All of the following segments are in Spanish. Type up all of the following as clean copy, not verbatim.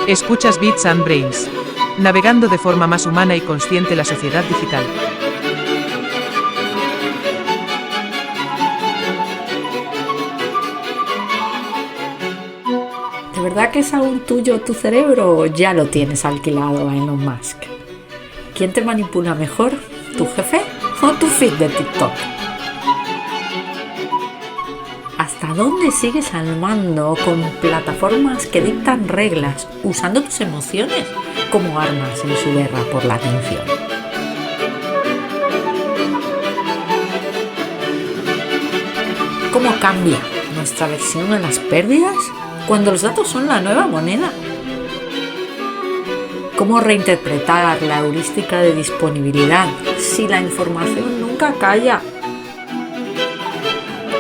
Escuchas Bits and Brains. Navegando de forma más humana y consciente la sociedad digital. ¿De verdad que es aún tuyo tu cerebro o ya lo tienes alquilado a Elon Musk? ¿Quién te manipula mejor? ¿Tu jefe o tu feed de TikTok? ¿Hasta dónde sigues al mando con plataformas que dictan reglas usando tus emociones como armas en su guerra por la atención? ¿Cómo cambia nuestra versión de las pérdidas cuando los datos son la nueva moneda? ¿Cómo reinterpretar la heurística de disponibilidad si la información nunca calla?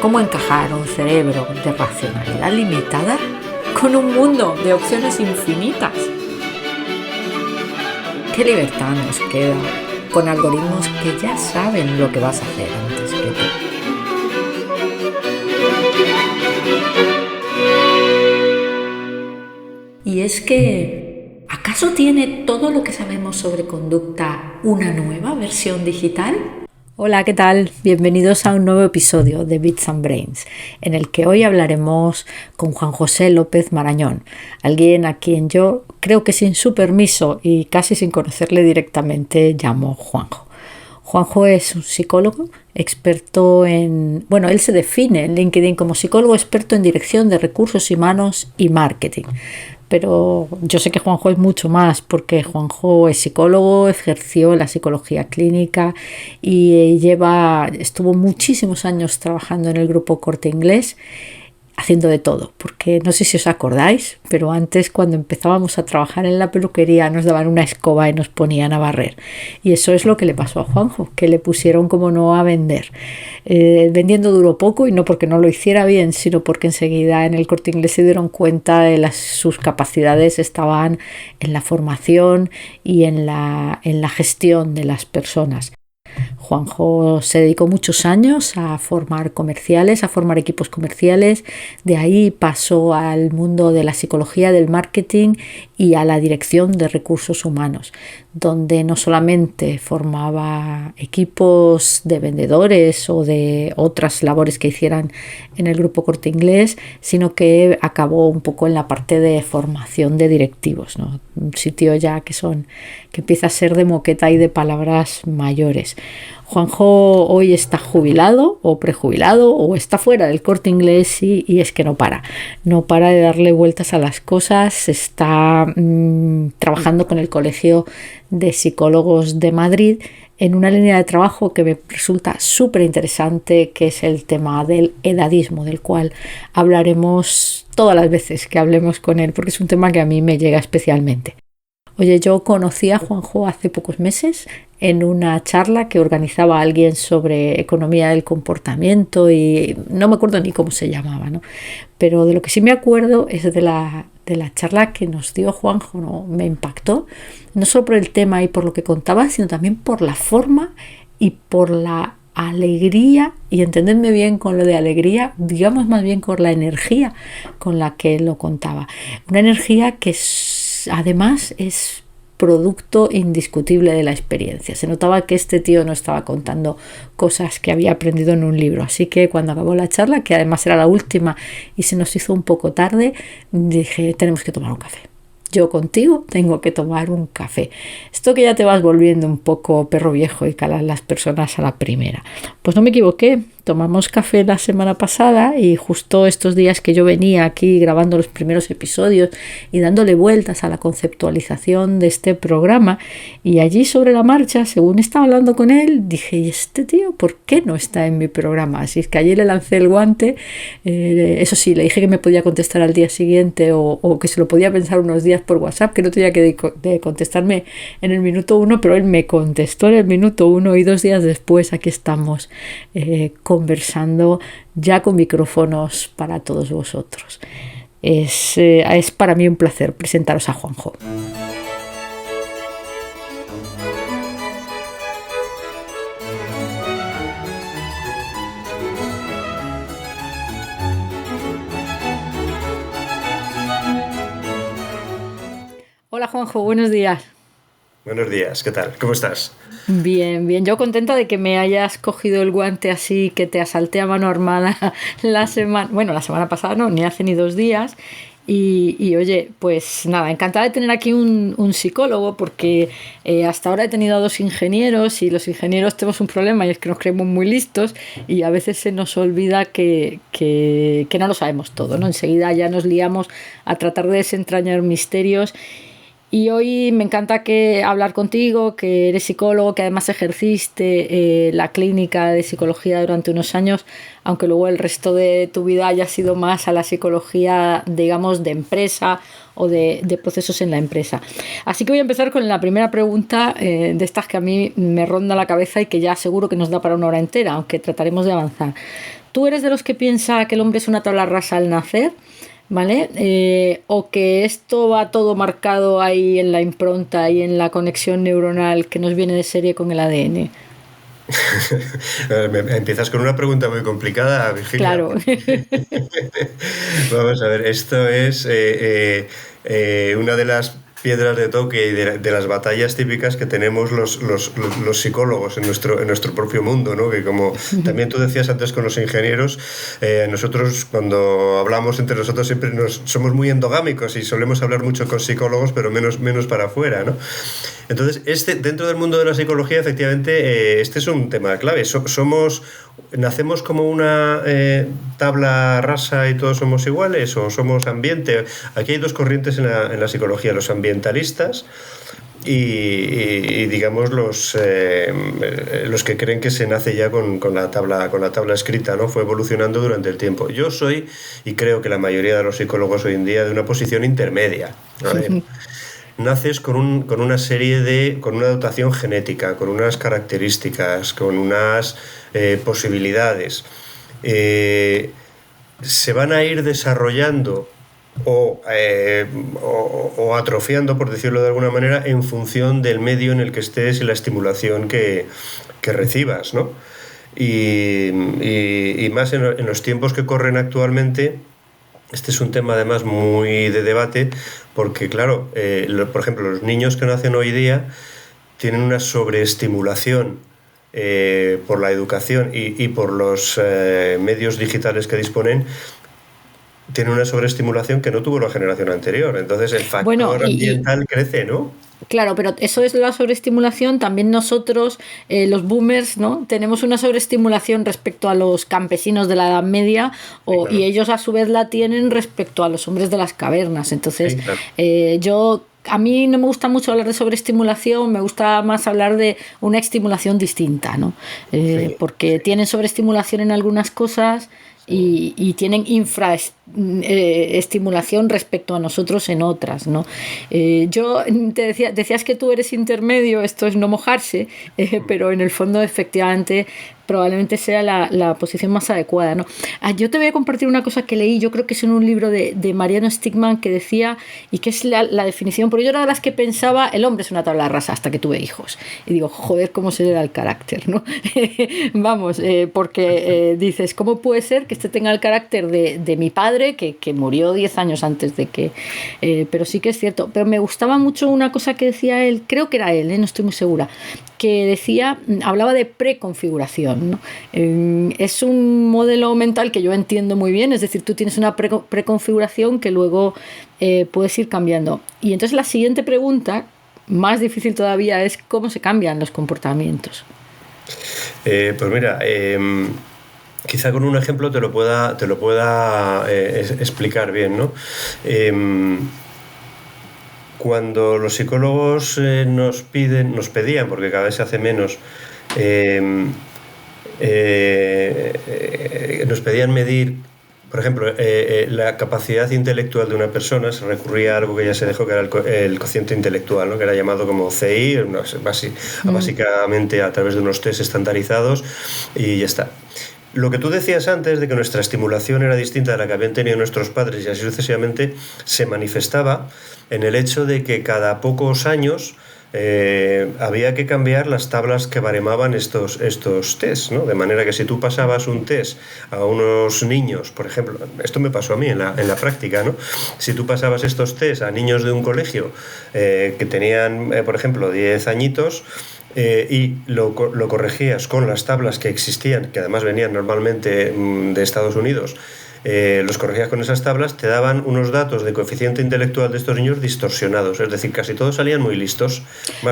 ¿Cómo encajar un cerebro de racionalidad limitada con un mundo de opciones infinitas? ¿Qué libertad nos queda con algoritmos que ya saben lo que vas a hacer antes que tú? Y es que, ¿acaso tiene todo lo que sabemos sobre conducta una nueva versión digital? Hola, ¿qué tal? Bienvenidos a un nuevo episodio de Bits and Brains, en el que hoy hablaremos con Juan José López Marañón, alguien a quien yo creo que sin su permiso y casi sin conocerle directamente llamo Juanjo. Juanjo es un psicólogo experto en... él se define en LinkedIn como psicólogo experto en dirección de recursos humanos y marketing. Pero yo sé que Juanjo es mucho más porque Juanjo es psicólogo, ejerció la psicología clínica y estuvo muchísimos años trabajando en el grupo Corte Inglés, haciendo de todo, porque no sé si os acordáis, pero antes cuando empezábamos a trabajar en la peluquería nos daban una escoba y nos ponían a barrer. Y eso es lo que le pasó a Juanjo, que le pusieron como no a vender. Vendiendo duró poco y no porque no lo hiciera bien, sino porque enseguida en el Corte Inglés se dieron cuenta de sus capacidades estaban en la formación y en la gestión de las personas. Juanjo se dedicó muchos años a formar comerciales, a formar equipos comerciales. De ahí pasó al mundo de la psicología, del marketing y a la dirección de recursos humanos, donde no solamente formaba equipos de vendedores o de otras labores que hicieran en el grupo Corte Inglés, sino que acabó un poco en la parte de formación de directivos, ¿no? Un sitio ya que empieza a ser de moqueta y de palabras mayores. Juanjo hoy está jubilado o prejubilado o está fuera del Corte Inglés y es que no para de darle vueltas a las cosas. Está trabajando con el Colegio de Psicólogos de Madrid en una línea de trabajo que me resulta súper interesante, que es el tema del edadismo, del cual hablaremos todas las veces que hablemos con él, porque es un tema que a mí me llega especialmente. Oye, yo conocí a Juanjo hace pocos meses en una charla que organizaba alguien sobre economía del comportamiento y no me acuerdo ni cómo se llamaba, ¿no? Pero de lo que sí me acuerdo es de la charla que nos dio Juanjo, ¿no? Me impactó, no solo por el tema y por lo que contaba, sino también por la forma y por la alegría, y entendedme bien con lo de alegría, digamos más bien con la energía con la que lo contaba. Una energía que además es producto indiscutible de la experiencia. Se notaba que este tío no estaba contando cosas que había aprendido en un libro. Así que cuando acabó la charla, que además era la última y se nos hizo un poco tarde, dije, tenemos que tomar un café. Yo contigo tengo que tomar un café. Esto que ya te vas volviendo un poco perro viejo y calas las personas a la primera. Pues no me equivoqué. Tomamos café la semana pasada y justo estos días que yo venía aquí grabando los primeros episodios y dándole vueltas a la conceptualización de este programa, y allí sobre la marcha, según estaba hablando con él, dije, ¿y este tío por qué no está en mi programa? Así es que allí le lancé el guante. Eso sí, le dije que me podía contestar al día siguiente o que se lo podía pensar unos días por WhatsApp, que no tenía que de contestarme en el minuto 1, pero él me contestó en el minuto 1 y 2 días después aquí estamos conversando ya con micrófonos para todos vosotros. Es para mí un placer presentaros a Juanjo. Hola Juanjo, buenos días. Buenos días, ¿qué tal? ¿Cómo estás? Bien, bien. Yo contenta de que me hayas cogido el guante así, que te asalté a mano armada la semana pasada no, ni hace ni 2 días. Oye, pues nada, encantada de tener aquí un psicólogo porque hasta ahora he tenido a 2 ingenieros y los ingenieros tenemos un problema y es que nos creemos muy listos y a veces se nos olvida que no lo sabemos todo, ¿no? Enseguida ya nos liamos a tratar de desentrañar misterios. Y hoy me encanta hablar contigo, que eres psicólogo, que además ejerciste la clínica de psicología durante unos años, aunque luego el resto de tu vida haya sido más a la psicología, digamos, de empresa o de procesos en la empresa. Así que voy a empezar con la primera pregunta de estas que a mí me ronda la cabeza y que ya seguro que nos da para una hora entera, aunque trataremos de avanzar. ¿Tú eres de los que piensa que el hombre es una tabla rasa al nacer? ¿Vale? O que esto va todo marcado ahí en la impronta y en la conexión neuronal que nos viene de serie con el ADN. Empiezas con una pregunta muy complicada, Virginia. Claro. Vamos a ver, esto es una de las piedras de toque y de las batallas típicas que tenemos los psicólogos en nuestro propio mundo, ¿no? Que como también tú decías antes con los ingenieros, nosotros cuando hablamos entre nosotros siempre somos muy endogámicos y solemos hablar mucho con psicólogos, pero menos para afuera, ¿no? Entonces, dentro del mundo de la psicología, efectivamente, este es un tema clave. ¿Nacemos como una tabla rasa y todos somos iguales o somos ambiente? Aquí hay dos corrientes en la psicología, los ambientalistas y digamos los que creen que se nace ya con la tabla escrita, ¿no? Fue evolucionando durante el tiempo. Yo soy, y creo que la mayoría de los psicólogos hoy en día, de una posición intermedia, ¿vale? Naces con una con una dotación genética, con unas características, con unas posibilidades. Se van a ir desarrollando o atrofiando, por decirlo de alguna manera, en función del medio en el que estés y la estimulación que recibas, ¿no? Y más en los tiempos que corren actualmente. Este es un tema además muy de debate porque, claro, por ejemplo, los niños que nacen hoy día tienen una sobreestimulación por la educación y por los medios digitales que disponen, tienen una sobreestimulación que no tuvo la generación anterior. Entonces el factor ambiental crece, ¿no? Claro, pero eso es la sobreestimulación. También nosotros, los boomers, ¿no? Tenemos una sobreestimulación respecto a los campesinos de la Edad Media claro. Y ellos a su vez la tienen respecto a los hombres de las cavernas. Entonces, claro. A mí no me gusta mucho hablar de sobreestimulación, me gusta más hablar de una estimulación distinta, ¿no? Porque tienen sobreestimulación en algunas cosas y tienen infraestimulación respecto a nosotros en otras, ¿no? Yo te decías que tú eres intermedio, esto es no mojarse, pero en el fondo efectivamente probablemente sea la posición más adecuada, ¿no? Yo te voy a compartir una cosa que leí, yo creo que es en un libro de Mariano Stigman que decía, y que es la definición, porque yo era de las que pensaba, el hombre es una tabla rasa hasta que tuve hijos, y digo, joder, cómo se le da el carácter, ¿no? Vamos, porque dices, ¿cómo puede ser que este tenga el carácter de mi padre, que murió 10 años antes de que... pero sí que es cierto, pero me gustaba mucho una cosa que decía él, creo que era él, no estoy muy segura, que decía, hablaba de preconfiguración, ¿no? Es un modelo mental que yo entiendo muy bien, es decir, tú tienes una preconfiguración que luego puedes ir cambiando. Y entonces la siguiente pregunta, más difícil todavía, es cómo se cambian los comportamientos. Pues mira, quizá con un ejemplo te lo pueda explicar bien, ¿no? Cuando los psicólogos nos pedían, porque cada vez se hace menos, nos pedían medir, por ejemplo, la capacidad intelectual de una persona, se recurría a algo que ya se dejó, que era el cociente intelectual, ¿no? Que era llamado como CI, básicamente a través de unos test estandarizados y ya está. Lo que tú decías antes de que nuestra estimulación era distinta de la que habían tenido nuestros padres y así sucesivamente, se manifestaba en el hecho de que cada pocos años había que cambiar las tablas que baremaban estos test, ¿no? De manera que si tú pasabas un test a unos niños, por ejemplo, esto me pasó a mí en la práctica, ¿no? Si tú pasabas estos test a niños de un colegio que tenían, por ejemplo, 10 añitos, y lo corregías con las tablas que existían, que además venían normalmente de Estados Unidos, los corregías con esas tablas, te daban unos datos de coeficiente intelectual de estos niños distorsionados, es decir, casi todos salían muy listos.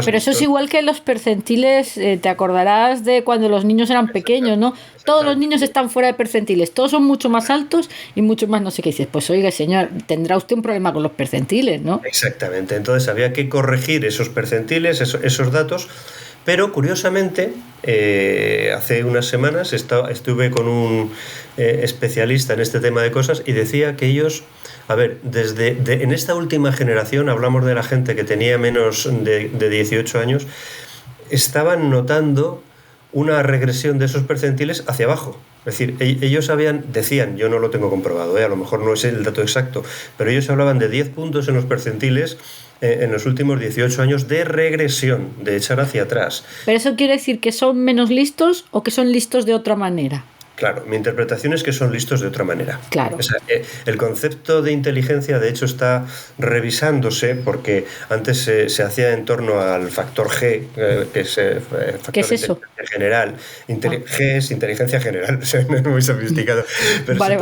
Pero eso es igual que los percentiles, te acordarás de cuando los niños eran pequeños, ¿no? Todos los niños están fuera de percentiles, todos son mucho más altos y mucho más no sé qué. Dices, pues oiga señor, tendrá usted un problema con los percentiles, ¿no? Exactamente, entonces había que corregir esos percentiles, esos datos. Pero curiosamente, hace unas semanas estuve con un especialista en este tema de cosas y decía que ellos, a ver, en esta última generación, hablamos de la gente que tenía menos de 18 años, estaban notando una regresión de esos percentiles hacia abajo. Es decir, ellos decían, yo no lo tengo comprobado, a lo mejor no es el dato exacto, pero ellos hablaban de 10 puntos en los percentiles en los últimos 18 años de regresión, de echar hacia atrás. ¿Pero eso quiere decir que son menos listos o que son listos de otra manera? Claro, mi interpretación es que son listos de otra manera. Claro. O sea, el concepto de inteligencia, de hecho, está revisándose porque antes se hacía en torno al factor G, que es factor ¿Qué es de eso? inteligencia general. G es inteligencia general, o sea, no es muy sofisticado. Pero Vale,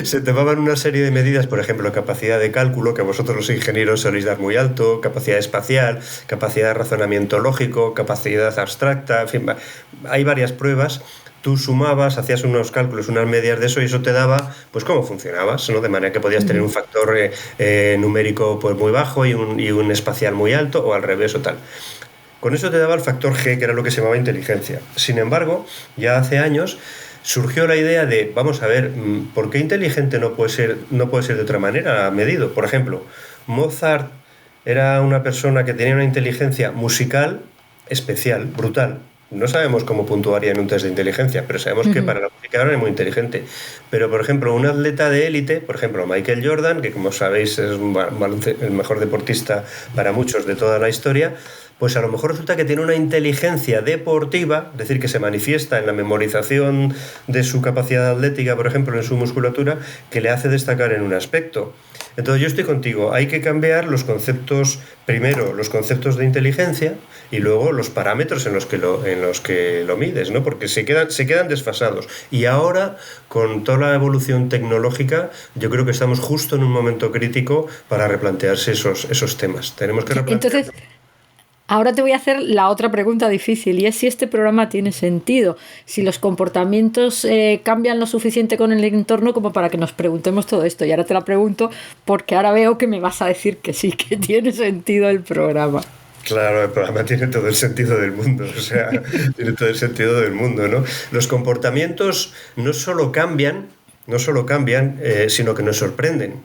se tomaban una serie de medidas, por ejemplo, capacidad de cálculo, que vosotros los ingenieros soléis dar muy alto, capacidad espacial, capacidad de razonamiento lógico, capacidad abstracta, en fin, hay varias pruebas. Tú sumabas, hacías unos cálculos, unas medias de eso y eso te daba, pues cómo funcionabas, ¿no? De manera que podías tener un factor numérico pues muy bajo y un espacial muy alto o al revés o tal. Con eso te daba el factor G, que era lo que se llamaba inteligencia. Sin embargo, ya hace años surgió la idea de, vamos a ver, ¿por qué inteligente no puede ser de otra manera medido? Por ejemplo, Mozart era una persona que tenía una inteligencia musical especial, brutal. No sabemos cómo puntuaría en un test de inteligencia, pero sabemos que para la música era muy inteligente. Pero, por ejemplo, un atleta de élite, por ejemplo, Michael Jordan, que como sabéis es el mejor deportista para muchos de toda la historia, pues a lo mejor resulta que tiene una inteligencia deportiva, es decir, que se manifiesta en la memorización de su capacidad atlética, por ejemplo, en su musculatura, que le hace destacar en un aspecto. Entonces yo estoy contigo, hay que cambiar los conceptos, primero los conceptos de inteligencia y luego los parámetros en los que lo mides, ¿no? Porque se quedan desfasados. Y ahora, con toda la evolución tecnológica, yo creo que estamos justo en un momento crítico para replantearse esos temas. Tenemos que replantear. Entonces, ahora te voy a hacer la otra pregunta difícil y es si este programa tiene sentido, si los comportamientos cambian lo suficiente con el entorno como para que nos preguntemos todo esto. Y ahora te la pregunto porque ahora veo que me vas a decir que sí, que tiene sentido el programa. Claro, el programa tiene todo el sentido del mundo, o sea, tiene todo el sentido del mundo, ¿no? Los comportamientos no solo cambian, sino que nos sorprenden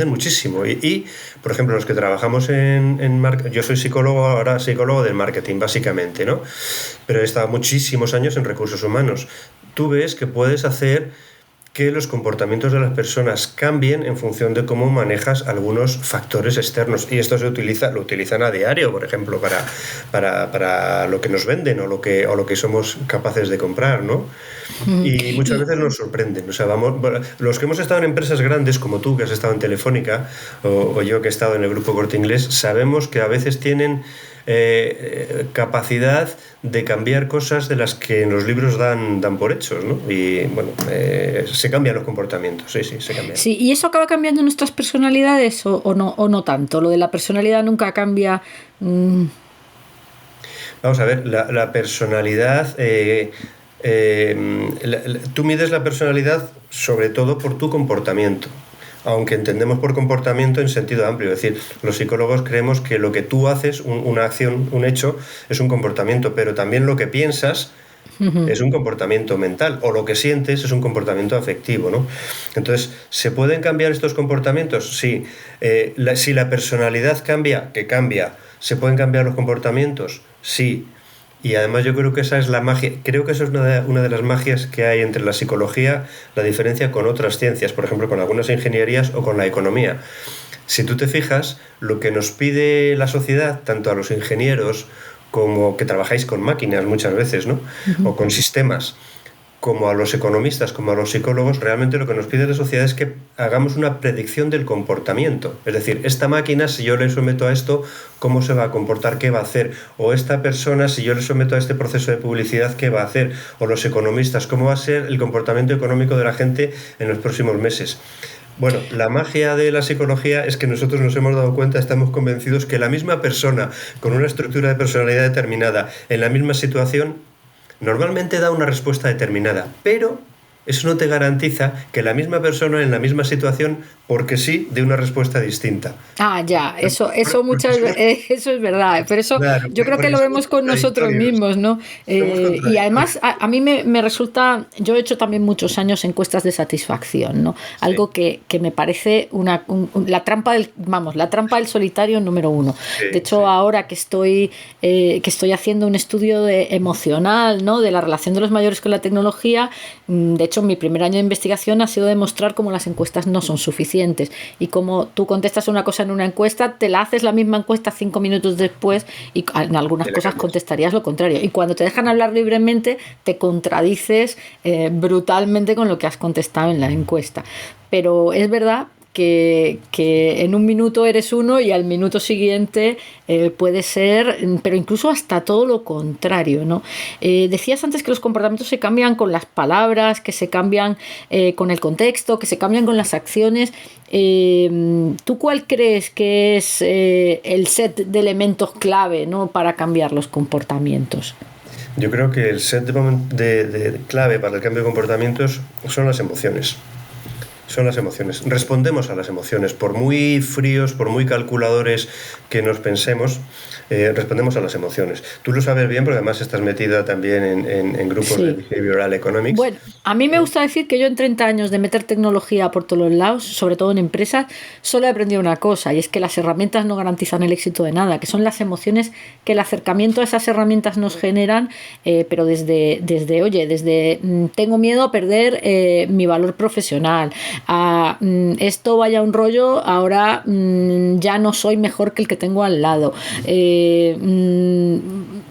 muchísimo. Y por ejemplo, los que trabajamos en marketing, yo soy ahora psicólogo del marketing, básicamente, ¿no? Pero he estado muchísimos años en recursos humanos. Tú ves que puedes hacer que los comportamientos de las personas cambien en función de cómo manejas algunos factores externos. Y esto lo utilizan a diario, por ejemplo, para lo que nos venden o lo que somos capaces de comprar, ¿no? Y muchas veces nos sorprenden. O sea, los que hemos estado en empresas grandes, como tú, que has estado en Telefónica, o yo que he estado en el Grupo Corte Inglés, sabemos que a veces tienen capacidad de cambiar cosas de las que en los libros dan por hechos, ¿no? Y bueno, se cambian los comportamientos, sí, se cambian. Sí, ¿y eso acaba cambiando nuestras personalidades o no tanto? Lo de la personalidad nunca cambia. Vamos a ver, la personalidad, tú mides la personalidad sobre todo por tu comportamiento. Aunque entendemos por comportamiento en sentido amplio, es decir, los psicólogos creemos que lo que tú haces, una acción, un hecho, es un comportamiento, pero también lo que piensas es un comportamiento mental, o lo que sientes es un comportamiento afectivo, ¿no? Entonces, ¿se pueden cambiar estos comportamientos? Sí. Si la personalidad cambia, ¿se pueden cambiar los comportamientos? Sí. Y además yo creo que esa es la magia, creo que eso es una de las magias que hay entre la psicología, la diferencia con otras ciencias, por ejemplo con algunas ingenierías o con la economía. Si tú te fijas, lo que nos pide la sociedad, tanto a los ingenieros como que trabajáis con máquinas muchas veces, ¿no? O con sistemas, como a los economistas, como a los psicólogos, realmente lo que nos pide la sociedad es que hagamos una predicción del comportamiento. Es decir, esta máquina, si yo le someto a esto, ¿cómo se va a comportar? ¿Qué va a hacer? O esta persona, si yo le someto a este proceso de publicidad, ¿qué va a hacer? O los economistas, ¿cómo va a ser el comportamiento económico de la gente en los próximos meses? Bueno, la magia de la psicología es que nosotros nos hemos dado cuenta, estamos convencidos que la misma persona, con una estructura de personalidad determinada, en la misma situación, normalmente da una respuesta determinada, pero eso no te garantiza que la misma persona en la misma situación, porque sí, dé una respuesta distinta. Ya, eso eso es verdad, pero eso Claro, yo creo que lo vemos con nosotros mismos, ¿no? Y además a mí me resulta, yo he hecho también muchos años encuestas de satisfacción, ¿no? Algo que me parece la trampa del solitario número uno. De hecho, ahora que estoy haciendo un estudio emocional, ¿no? De la relación de los mayores con la tecnología, de hecho, mi primer año de investigación ha sido demostrar cómo las encuestas no son suficientes y como tú contestas una cosa en una encuesta, te la haces la misma encuesta 5 minutos después y en algunas cosas contestarías lo contrario. Y cuando te dejan hablar libremente, te contradices brutalmente con lo que has contestado en la encuesta. Pero es verdad que en un minuto eres uno y al minuto siguiente puede ser, pero incluso hasta todo lo contrario, ¿no? Decías antes que los comportamientos se cambian con las palabras, que se cambian con el contexto, que se cambian con las acciones. ¿Tú cuál crees que es el set de elementos clave, ¿no? Para cambiar los comportamientos? Yo creo que el set de clave para el cambio de comportamientos son las emociones. Son las emociones. Respondemos a las emociones. Por muy fríos, por muy calculadores que nos pensemos, respondemos a las emociones. Tú lo sabes bien porque además estás metida también en grupos de Behavioral Economics. Bueno, a mí me gusta decir que yo en 30 años de meter tecnología por todos los lados, sobre todo en empresas, solo he aprendido una cosa, y es que las herramientas no garantizan el éxito de nada, que son las emociones que el acercamiento a esas herramientas nos generan, pero desde tengo miedo a perder mi valor profesional, a esto vaya un rollo, ahora ya no soy mejor que el que tengo al lado,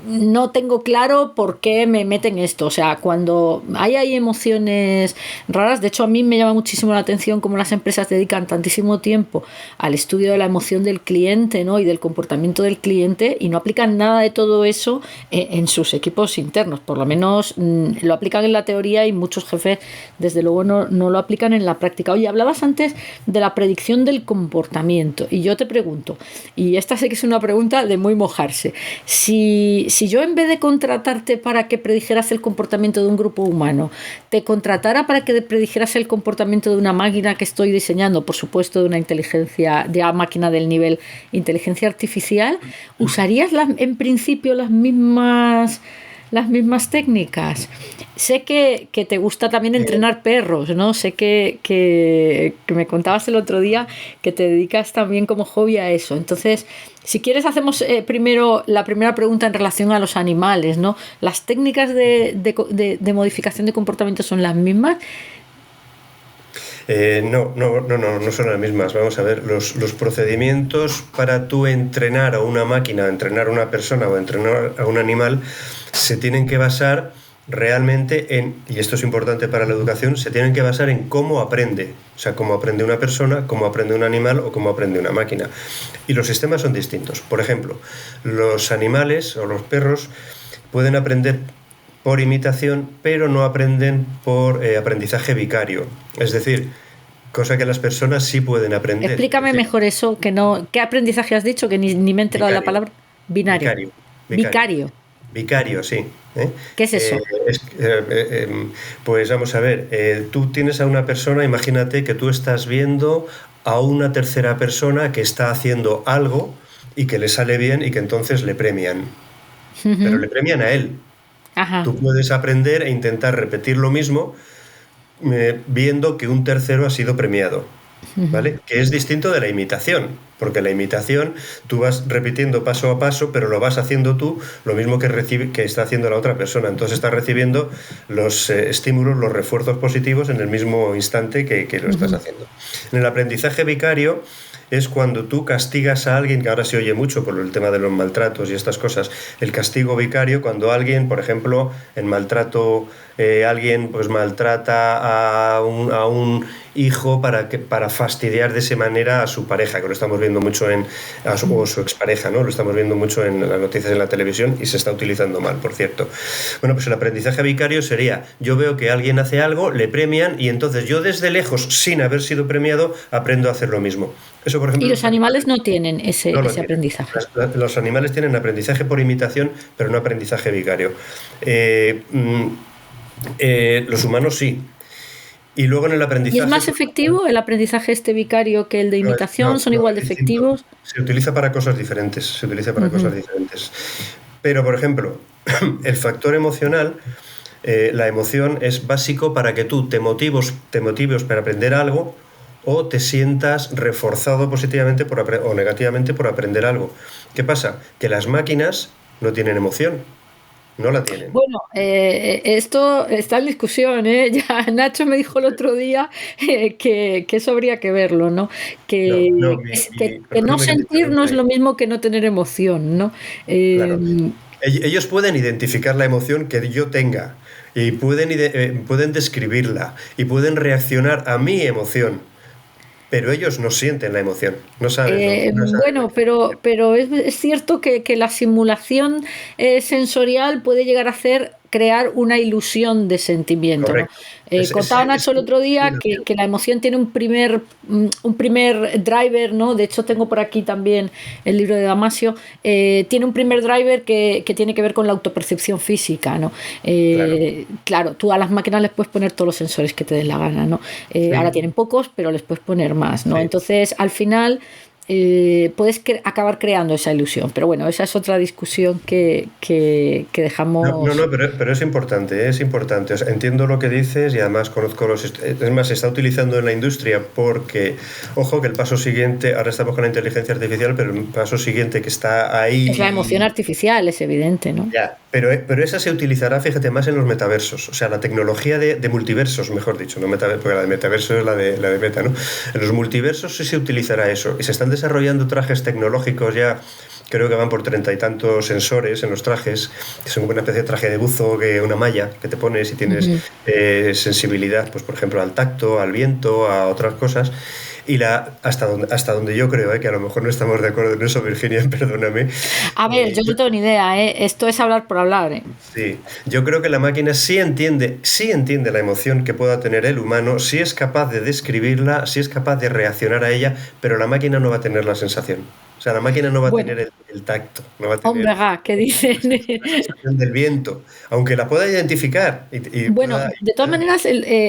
no tengo claro por qué me meten esto. O sea, cuando hay emociones raras, de hecho a mí me llama muchísimo la atención cómo las empresas dedican tantísimo tiempo al estudio de la emoción del cliente, ¿no? Y del comportamiento del cliente, y no aplican nada de todo eso en sus equipos internos. Por lo menos lo aplican en la teoría y muchos jefes desde luego no lo aplican en la práctica. Oye, hablabas antes de la predicción del comportamiento y yo te pregunto, y esta sé que es una pregunta de muy mojarse, si yo en vez de contratarte para que predijeras el comportamiento de un grupo humano, te contratara para que predijeras el comportamiento de una máquina que estoy diseñando, por supuesto de una inteligencia, de una máquina del nivel inteligencia artificial, ¿usarías en principio las mismas técnicas? Sé que te gusta también entrenar perros, ¿no? Sé que me contabas el otro día que te dedicas también como hobby a eso. Entonces, si quieres hacemos primero la primera pregunta en relación a los animales, ¿no? ¿Las técnicas de modificación de comportamiento son las mismas? No son las mismas. Vamos a ver, los procedimientos para tú entrenar a una máquina, entrenar a una persona o entrenar a un animal se tienen que basar realmente y esto es importante para la educación, se tienen que basar en cómo aprende. O sea, cómo aprende una persona, cómo aprende un animal o cómo aprende una máquina. Y los sistemas son distintos. Por ejemplo, los animales o los perros pueden aprender por imitación, pero no aprenden por aprendizaje vicario. Es decir, cosa que las personas sí pueden aprender. Explícame mejor eso, ¿qué aprendizaje has dicho? Que ni me he enterado de la palabra. Binario. Vicario. Vicario, sí. ¿Qué es eso? Pues vamos a ver, tú tienes a una persona, imagínate que tú estás viendo a una tercera persona que está haciendo algo y que le sale bien y que entonces le premian. Pero le premian a él. Ajá. Tú puedes aprender e intentar repetir lo mismo viendo que un tercero ha sido premiado, ¿vale? Que es distinto de la imitación, porque la imitación tú vas repitiendo paso a paso, pero lo vas haciendo tú lo mismo que está haciendo la otra persona. Entonces estás recibiendo los estímulos, los refuerzos positivos en el mismo instante que lo estás haciendo. En el aprendizaje vicario es cuando tú castigas a alguien, que ahora se oye mucho por el tema de los maltratos y estas cosas, el castigo vicario, cuando alguien, por ejemplo, en maltrato, alguien pues maltrata a un hijo para fastidiar de esa manera a su pareja, que lo estamos viendo mucho o su expareja, ¿no? Lo estamos viendo mucho en las noticias en la televisión y se está utilizando mal, por cierto. Bueno, pues el aprendizaje vicario sería, yo veo que alguien hace algo, le premian y entonces yo desde lejos, sin haber sido premiado, aprendo a hacer lo mismo. Eso, por ejemplo, y los animales no tienen ese aprendizaje. Los animales tienen aprendizaje por imitación, pero no aprendizaje vicario. Los humanos sí. Y luego en el aprendizaje... ¿Y es más efectivo el aprendizaje vicario que el de imitación? ¿Son igual de efectivos? Se utiliza para cosas diferentes. Pero, por ejemplo, el factor emocional, la emoción es básico para que tú te motives para aprender algo o te sientas reforzado positivamente o negativamente por aprender algo. ¿Qué pasa? Que las máquinas no tienen emoción. No la tienen. Bueno, esto está en discusión, ¿eh? Ya Nacho me dijo el otro día que eso habría que verlo, ¿no? Que no sentir no es lo mismo que no tener emoción, ¿no? Claro. Ellos pueden identificar la emoción que yo tenga y pueden describirla y pueden reaccionar a mi emoción. Pero ellos no sienten la emoción, no saben. Bueno, pero es cierto que la simulación sensorial puede llegar a crear una ilusión de sentimiento, ¿no? Contaba Nacho el otro día que la emoción tiene un primer driver, ¿no? De hecho tengo por aquí también el libro de Damasio. Tiene un primer driver que tiene que ver con la autopercepción física, ¿no? Claro, tú a las máquinas les puedes poner todos los sensores que te den la gana, ¿no? Ahora tienen pocos, pero les puedes poner más, ¿no? Entonces al final puedes acabar creando esa ilusión, pero bueno, esa es otra discusión que dejamos. Pero es importante, es importante. O sea, entiendo lo que dices y además conozco es más, se está utilizando en la industria porque, ojo, que el paso siguiente, ahora estamos con la inteligencia artificial, pero el paso siguiente que está ahí... Es la emoción artificial, es evidente, ¿no? Ya, pero esa se utilizará, fíjate, más en los metaversos, o sea, la tecnología de multiversos, mejor dicho, no metaverso, porque la de metaverso es la de meta, ¿no? En los multiversos sí se utilizará eso, y se están desarrollando trajes tecnológicos ya, creo que van por 30 y tantos sensores en los trajes, que son como una especie de traje de buzo, una malla que te pones y tienes sensibilidad, pues por ejemplo al tacto, al viento, a otras cosas. Y hasta donde yo creo, que a lo mejor no estamos de acuerdo en eso, Virginia, perdóname. A ver, yo no tengo ni idea, esto es hablar por hablar. Sí, yo creo que la máquina sí entiende la emoción que pueda tener el humano, sí es capaz de describirla, sí es capaz de reaccionar a ella, pero la máquina no va a tener la sensación. O sea, la máquina no va a tener el tacto, no va a tener ¿qué dicen? La sensación del viento, aunque la pueda identificar. De todas maneras,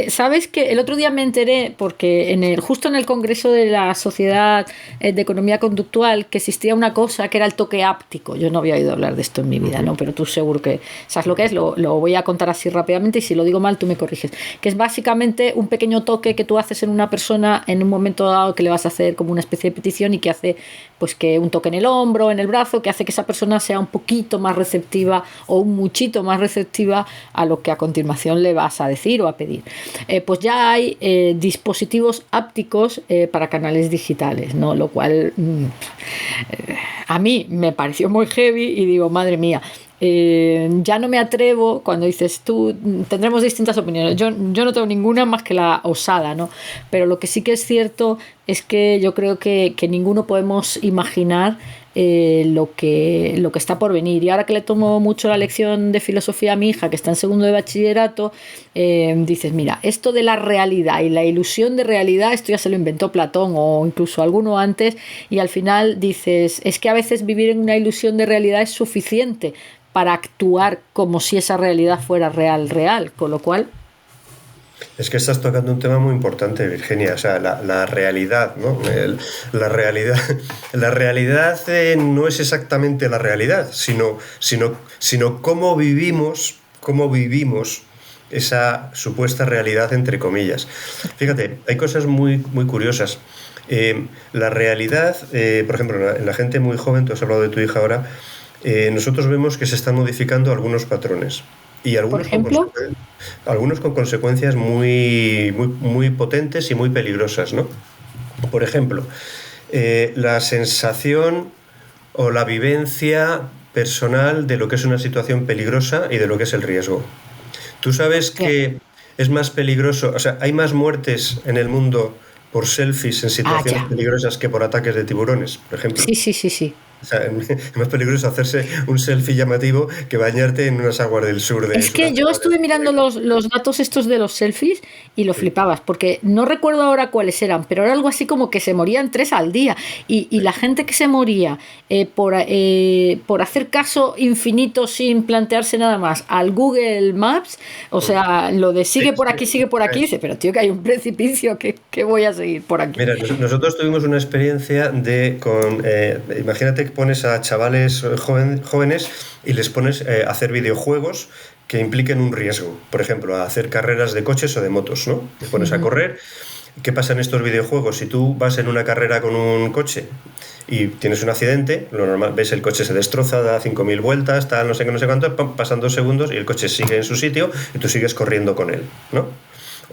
sabes que el otro día me enteré, porque justo en el Congreso de la Sociedad de Economía Conductual, que existía una cosa que era el toque áptico. Yo no había oído hablar de esto en mi vida, ¿no? Pero tú seguro que sabes lo que es, lo voy a contar así rápidamente y si lo digo mal tú me corriges. Que es básicamente un pequeño toque que tú haces en una persona en un momento dado que le vas a hacer como una especie de petición y que hace pues que un toque en el hombro, en el brazo, que hace que esa persona sea un poquito más receptiva o un muchito más receptiva a lo que a continuación le vas a decir o a pedir. Pues ya hay dispositivos ápticos para canales digitales, ¿no? Lo cual a mí me pareció muy heavy y digo, madre mía. Ya no me atrevo cuando dices tú, tendremos distintas opiniones, yo no tengo ninguna más que la osada, ¿no? Pero lo que sí que es cierto es que yo creo que ninguno podemos imaginar lo que está por venir. Y ahora que le tomo mucho la lección de filosofía a mi hija, que está en segundo de bachillerato, dices, mira, esto de la realidad y la ilusión de realidad, esto ya se lo inventó Platón o incluso alguno antes, y al final dices, es que a veces vivir en una ilusión de realidad es suficiente para actuar como si esa realidad fuera real, con lo cual... Es que estás tocando un tema muy importante, Virginia, o sea, la realidad, ¿no? La realidad no es exactamente la realidad, sino cómo vivimos esa supuesta realidad, entre comillas. Fíjate, hay cosas muy, muy curiosas. La realidad, por ejemplo, en la gente muy joven, tú has hablado de tu hija ahora, nosotros vemos que se están modificando algunos patrones. Y algunos, ¿por ejemplo? Algunos con consecuencias muy, muy, muy potentes y muy peligrosas, ¿no? Por ejemplo, la sensación o la vivencia personal de lo que es una situación peligrosa y de lo que es el riesgo. Tú sabes que es más peligroso, o sea, hay más muertes en el mundo por selfies en situaciones peligrosas que por ataques de tiburones, por ejemplo. Sí. O sea, es más peligroso hacerse un selfie llamativo que bañarte en unas aguas del sur de Es que yo estuve mirando los datos estos de los selfies y lo flipabas, porque no recuerdo ahora cuáles eran, pero era algo así como que se morían 3 al día. Y la gente que se moría por hacer caso infinito sin plantearse nada más al Google Maps, o sea, lo de sigue por aquí, dice, pero tío, que hay un precipicio, que voy a seguir por aquí. Mira, nosotros tuvimos una experiencia imagínate que pones a chavales jóvenes y les pones a hacer videojuegos que impliquen un riesgo. Por ejemplo, a hacer carreras de coches o de motos, ¿no? Les pones a correr. ¿Qué pasa en estos videojuegos? Si tú vas en una carrera con un coche y tienes un accidente, lo normal, ves el coche se destroza, da 5.000 vueltas, tal, no sé qué, no sé cuánto, pasan 2 segundos y el coche sigue en su sitio y tú sigues corriendo con él, ¿no?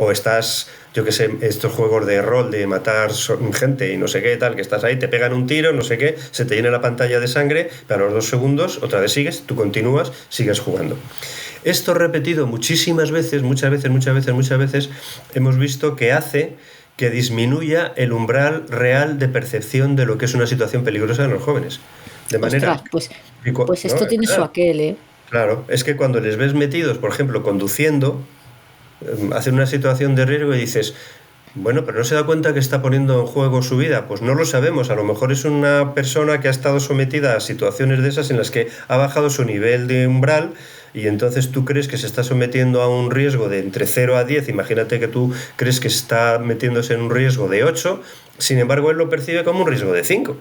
O estás, yo qué sé, estos juegos de rol de matar gente y no sé qué, tal, que estás ahí, te pegan un tiro, no sé qué, se te llena la pantalla de sangre, pero a los 2 segundos otra vez sigues, tú continúas, sigues jugando. Esto repetido muchísimas veces, muchas veces, hemos visto que hace que disminuya el umbral real de percepción de lo que es una situación peligrosa en los jóvenes. De manera... Ostras, pues esto tiene su aquel, ¿eh? Claro, es que cuando les ves metidos, por ejemplo, conduciendo, hacen una situación de riesgo y dices, bueno, pero no se da cuenta que está poniendo en juego su vida. Pues no lo sabemos, a lo mejor es una persona que ha estado sometida a situaciones de esas en las que ha bajado su nivel de umbral y entonces tú crees que se está sometiendo a un riesgo de entre 0 a 10, imagínate que tú crees que está metiéndose en un riesgo de 8, sin embargo él lo percibe como un riesgo de 5.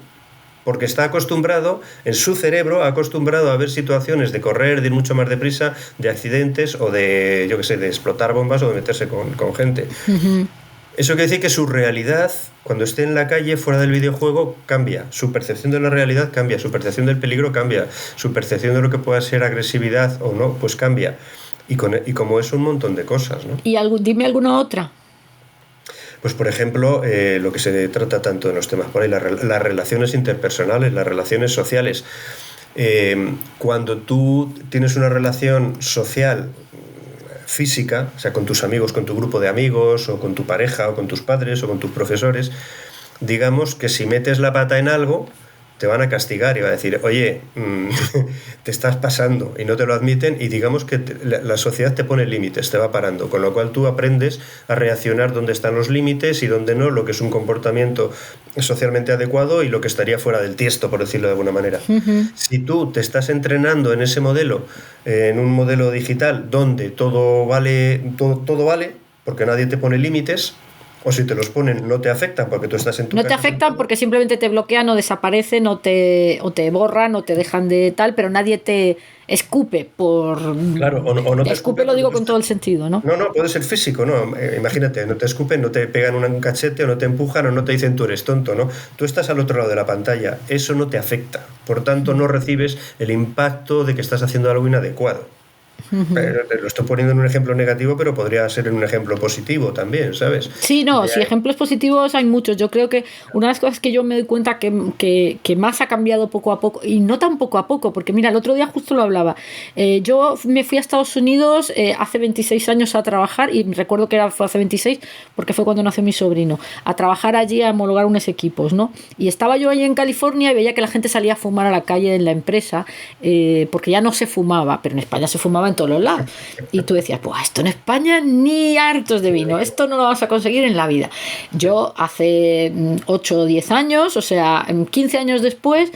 Porque está acostumbrado, en su cerebro, acostumbrado a ver situaciones de correr, de ir mucho más deprisa, de accidentes o de, yo qué sé, de explotar bombas o de meterse con gente. Uh-huh. Eso quiere decir que su realidad, cuando esté en la calle, fuera del videojuego, cambia. Su percepción de la realidad cambia, su percepción del peligro cambia, su percepción de lo que pueda ser agresividad o no, pues cambia. Y como es un montón de cosas, ¿no? ¿Y dime alguna otra? Pues, por ejemplo, lo que se trata tanto en los temas por ahí, las relaciones interpersonales, las relaciones sociales. Cuando tú tienes una relación social física, o sea, con tus amigos, con tu grupo de amigos, o con tu pareja, o con tus padres, o con tus profesores, digamos que si metes la pata en algo, te van a castigar y van a decir, oye, te estás pasando, y no te lo admiten, y digamos que la sociedad te pone límites, te va parando, con lo cual tú aprendes a reaccionar dónde están los límites y dónde no, lo que es un comportamiento socialmente adecuado y lo que estaría fuera del tiesto, por decirlo de alguna manera. Uh-huh. Si tú te estás entrenando en ese modelo, en un modelo digital donde todo vale, porque nadie te pone límites, o si te los ponen no te afectan porque tú estás en tu casa. No te afectan porque simplemente te bloquean o desaparecen o te borran o te dejan de tal, pero nadie te escupe por... Claro, o no te escupe lo digo con todo el sentido, ¿no? No, puede ser físico, ¿no? Imagínate, no te escupen, no te pegan un cachete o no te empujan o no te dicen tú eres tonto, ¿no? Tú estás al otro lado de la pantalla, eso no te afecta, por tanto no recibes el impacto de que estás haciendo algo inadecuado. Lo estoy poniendo en un ejemplo negativo, pero podría ser en un ejemplo positivo también, ¿sabes? Sí, no, si ejemplos positivos hay muchos. Yo creo que una de las cosas que yo me doy cuenta que más ha cambiado poco a poco, y no tan poco a poco, porque mira, el otro día justo lo hablaba. Yo me fui a Estados Unidos hace 26 años a trabajar, y recuerdo que fue hace 26 porque fue cuando nació mi sobrino, a trabajar allí a homologar unos equipos, ¿no? Y estaba yo allí en California y veía que la gente salía a fumar a la calle en la empresa, porque ya no se fumaba, pero en España se fumaba en todos los lados. Y tú decías, pues esto en España ni hartos de vino, esto no lo vas a conseguir en la vida. Yo hace 8 o 10 años, o sea, 15 años después,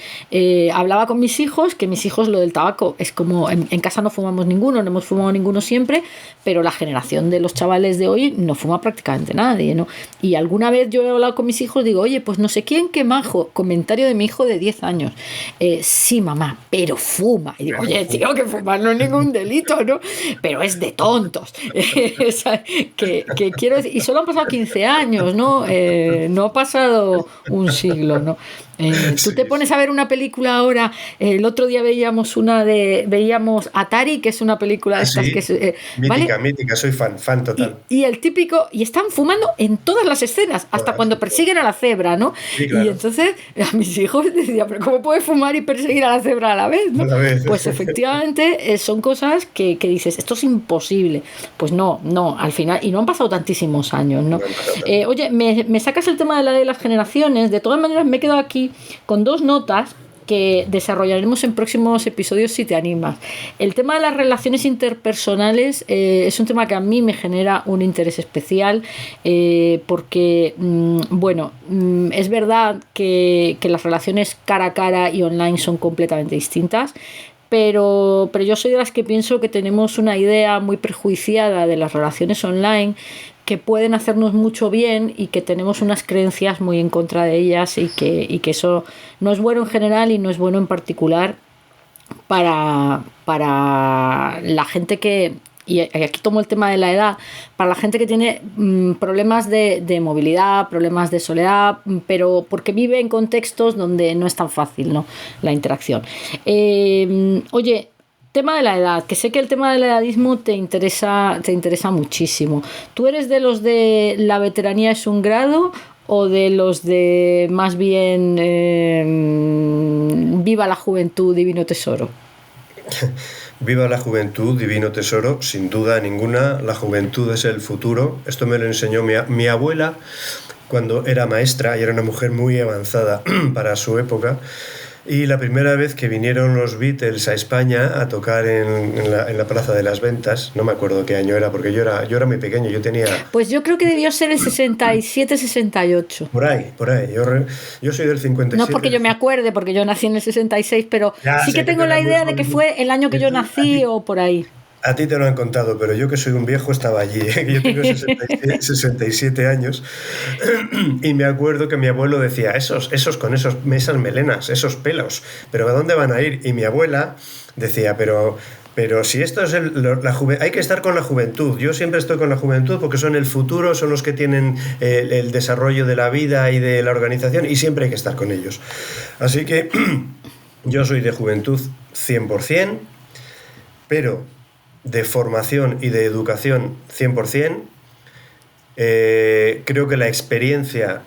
hablaba con mis hijos, que mis hijos lo del tabaco es como, en casa no fumamos ninguno, no hemos fumado ninguno siempre, pero la generación de los chavales de hoy no fuma prácticamente nadie, ¿no? Y alguna vez yo he hablado con mis hijos, digo, oye, pues no sé quién, qué majo, comentario de mi hijo de 10 años, sí mamá, pero fuma. Y digo, oye, tío, que fumar no es ningún delito, ¿no? Pero es de tontos. que quiero decir, y solo han pasado 15 años, ¿no? No ha pasado un siglo, ¿no? Tú te pones a ver una película ahora, el otro día veíamos Atari, que es una película de estas Sí, que es, mítica, ¿vale? mítica, soy fan total. Y el típico, y están fumando en todas las escenas, hasta Todas, cuando persiguen a la cebra, ¿no? sí, Y claro. entonces a mis hijos decían, pero ¿cómo puedes fumar y perseguir a la cebra a la vez, A ¿no? la vez. Pues efectivamente son cosas que dices, esto es imposible. Pues no, al final, y no han pasado tantísimos años, ¿no? No han pasado tanto. Oye, me sacas el tema de la de las generaciones, de todas maneras me he quedado aquí con dos notas que desarrollaremos en próximos episodios si te animas. El tema de las relaciones interpersonales es un tema que a mí me genera un interés especial porque, bueno, es verdad que las relaciones cara a cara y online son completamente distintas. Pero yo soy de las que pienso que tenemos una idea muy prejuiciada de las relaciones online que pueden hacernos mucho bien y que tenemos unas creencias muy en contra de ellas y que eso no es bueno en general y no es bueno en particular para la gente que, y aquí tomo el tema de la edad, para la gente que tiene problemas de movilidad, problemas de soledad, pero porque vive en contextos donde no es tan fácil, ¿no?, la interacción. Oye, tema de la edad, que sé que el tema del edadismo te interesa muchísimo. ¿Tú eres de los de la veteranía es un grado o de los de más bien viva la juventud, divino tesoro? Viva la juventud, divino tesoro, sin duda ninguna, la juventud es el futuro. Esto me lo enseñó mi abuela cuando era maestra y era una mujer muy avanzada para su época. Y la primera vez que vinieron los Beatles a España a tocar en la Plaza de las Ventas, no me acuerdo qué año era, porque yo era muy pequeño, yo tenía... Pues yo creo que debió ser el 67-68. Por ahí. Yo soy del 57. No porque yo me acuerde, porque yo nací en el 66, pero Ya, sí sé que tengo te la era muy idea de que joven. fue el año que yo nací o por ahí. A ti te lo han contado, pero yo que soy un viejo estaba allí. Yo tengo 67 años y me acuerdo que mi abuelo decía, esos con esas melenas, esos pelos, ¿pero a dónde van a ir? Y mi abuela decía, pero si esto es hay que estar con la juventud. Yo siempre estoy con la juventud porque son el futuro, son los que tienen el desarrollo de la vida y de la organización y siempre hay que estar con ellos. Así que yo soy de juventud 100%, pero de formación y de educación 100%. Creo que la experiencia,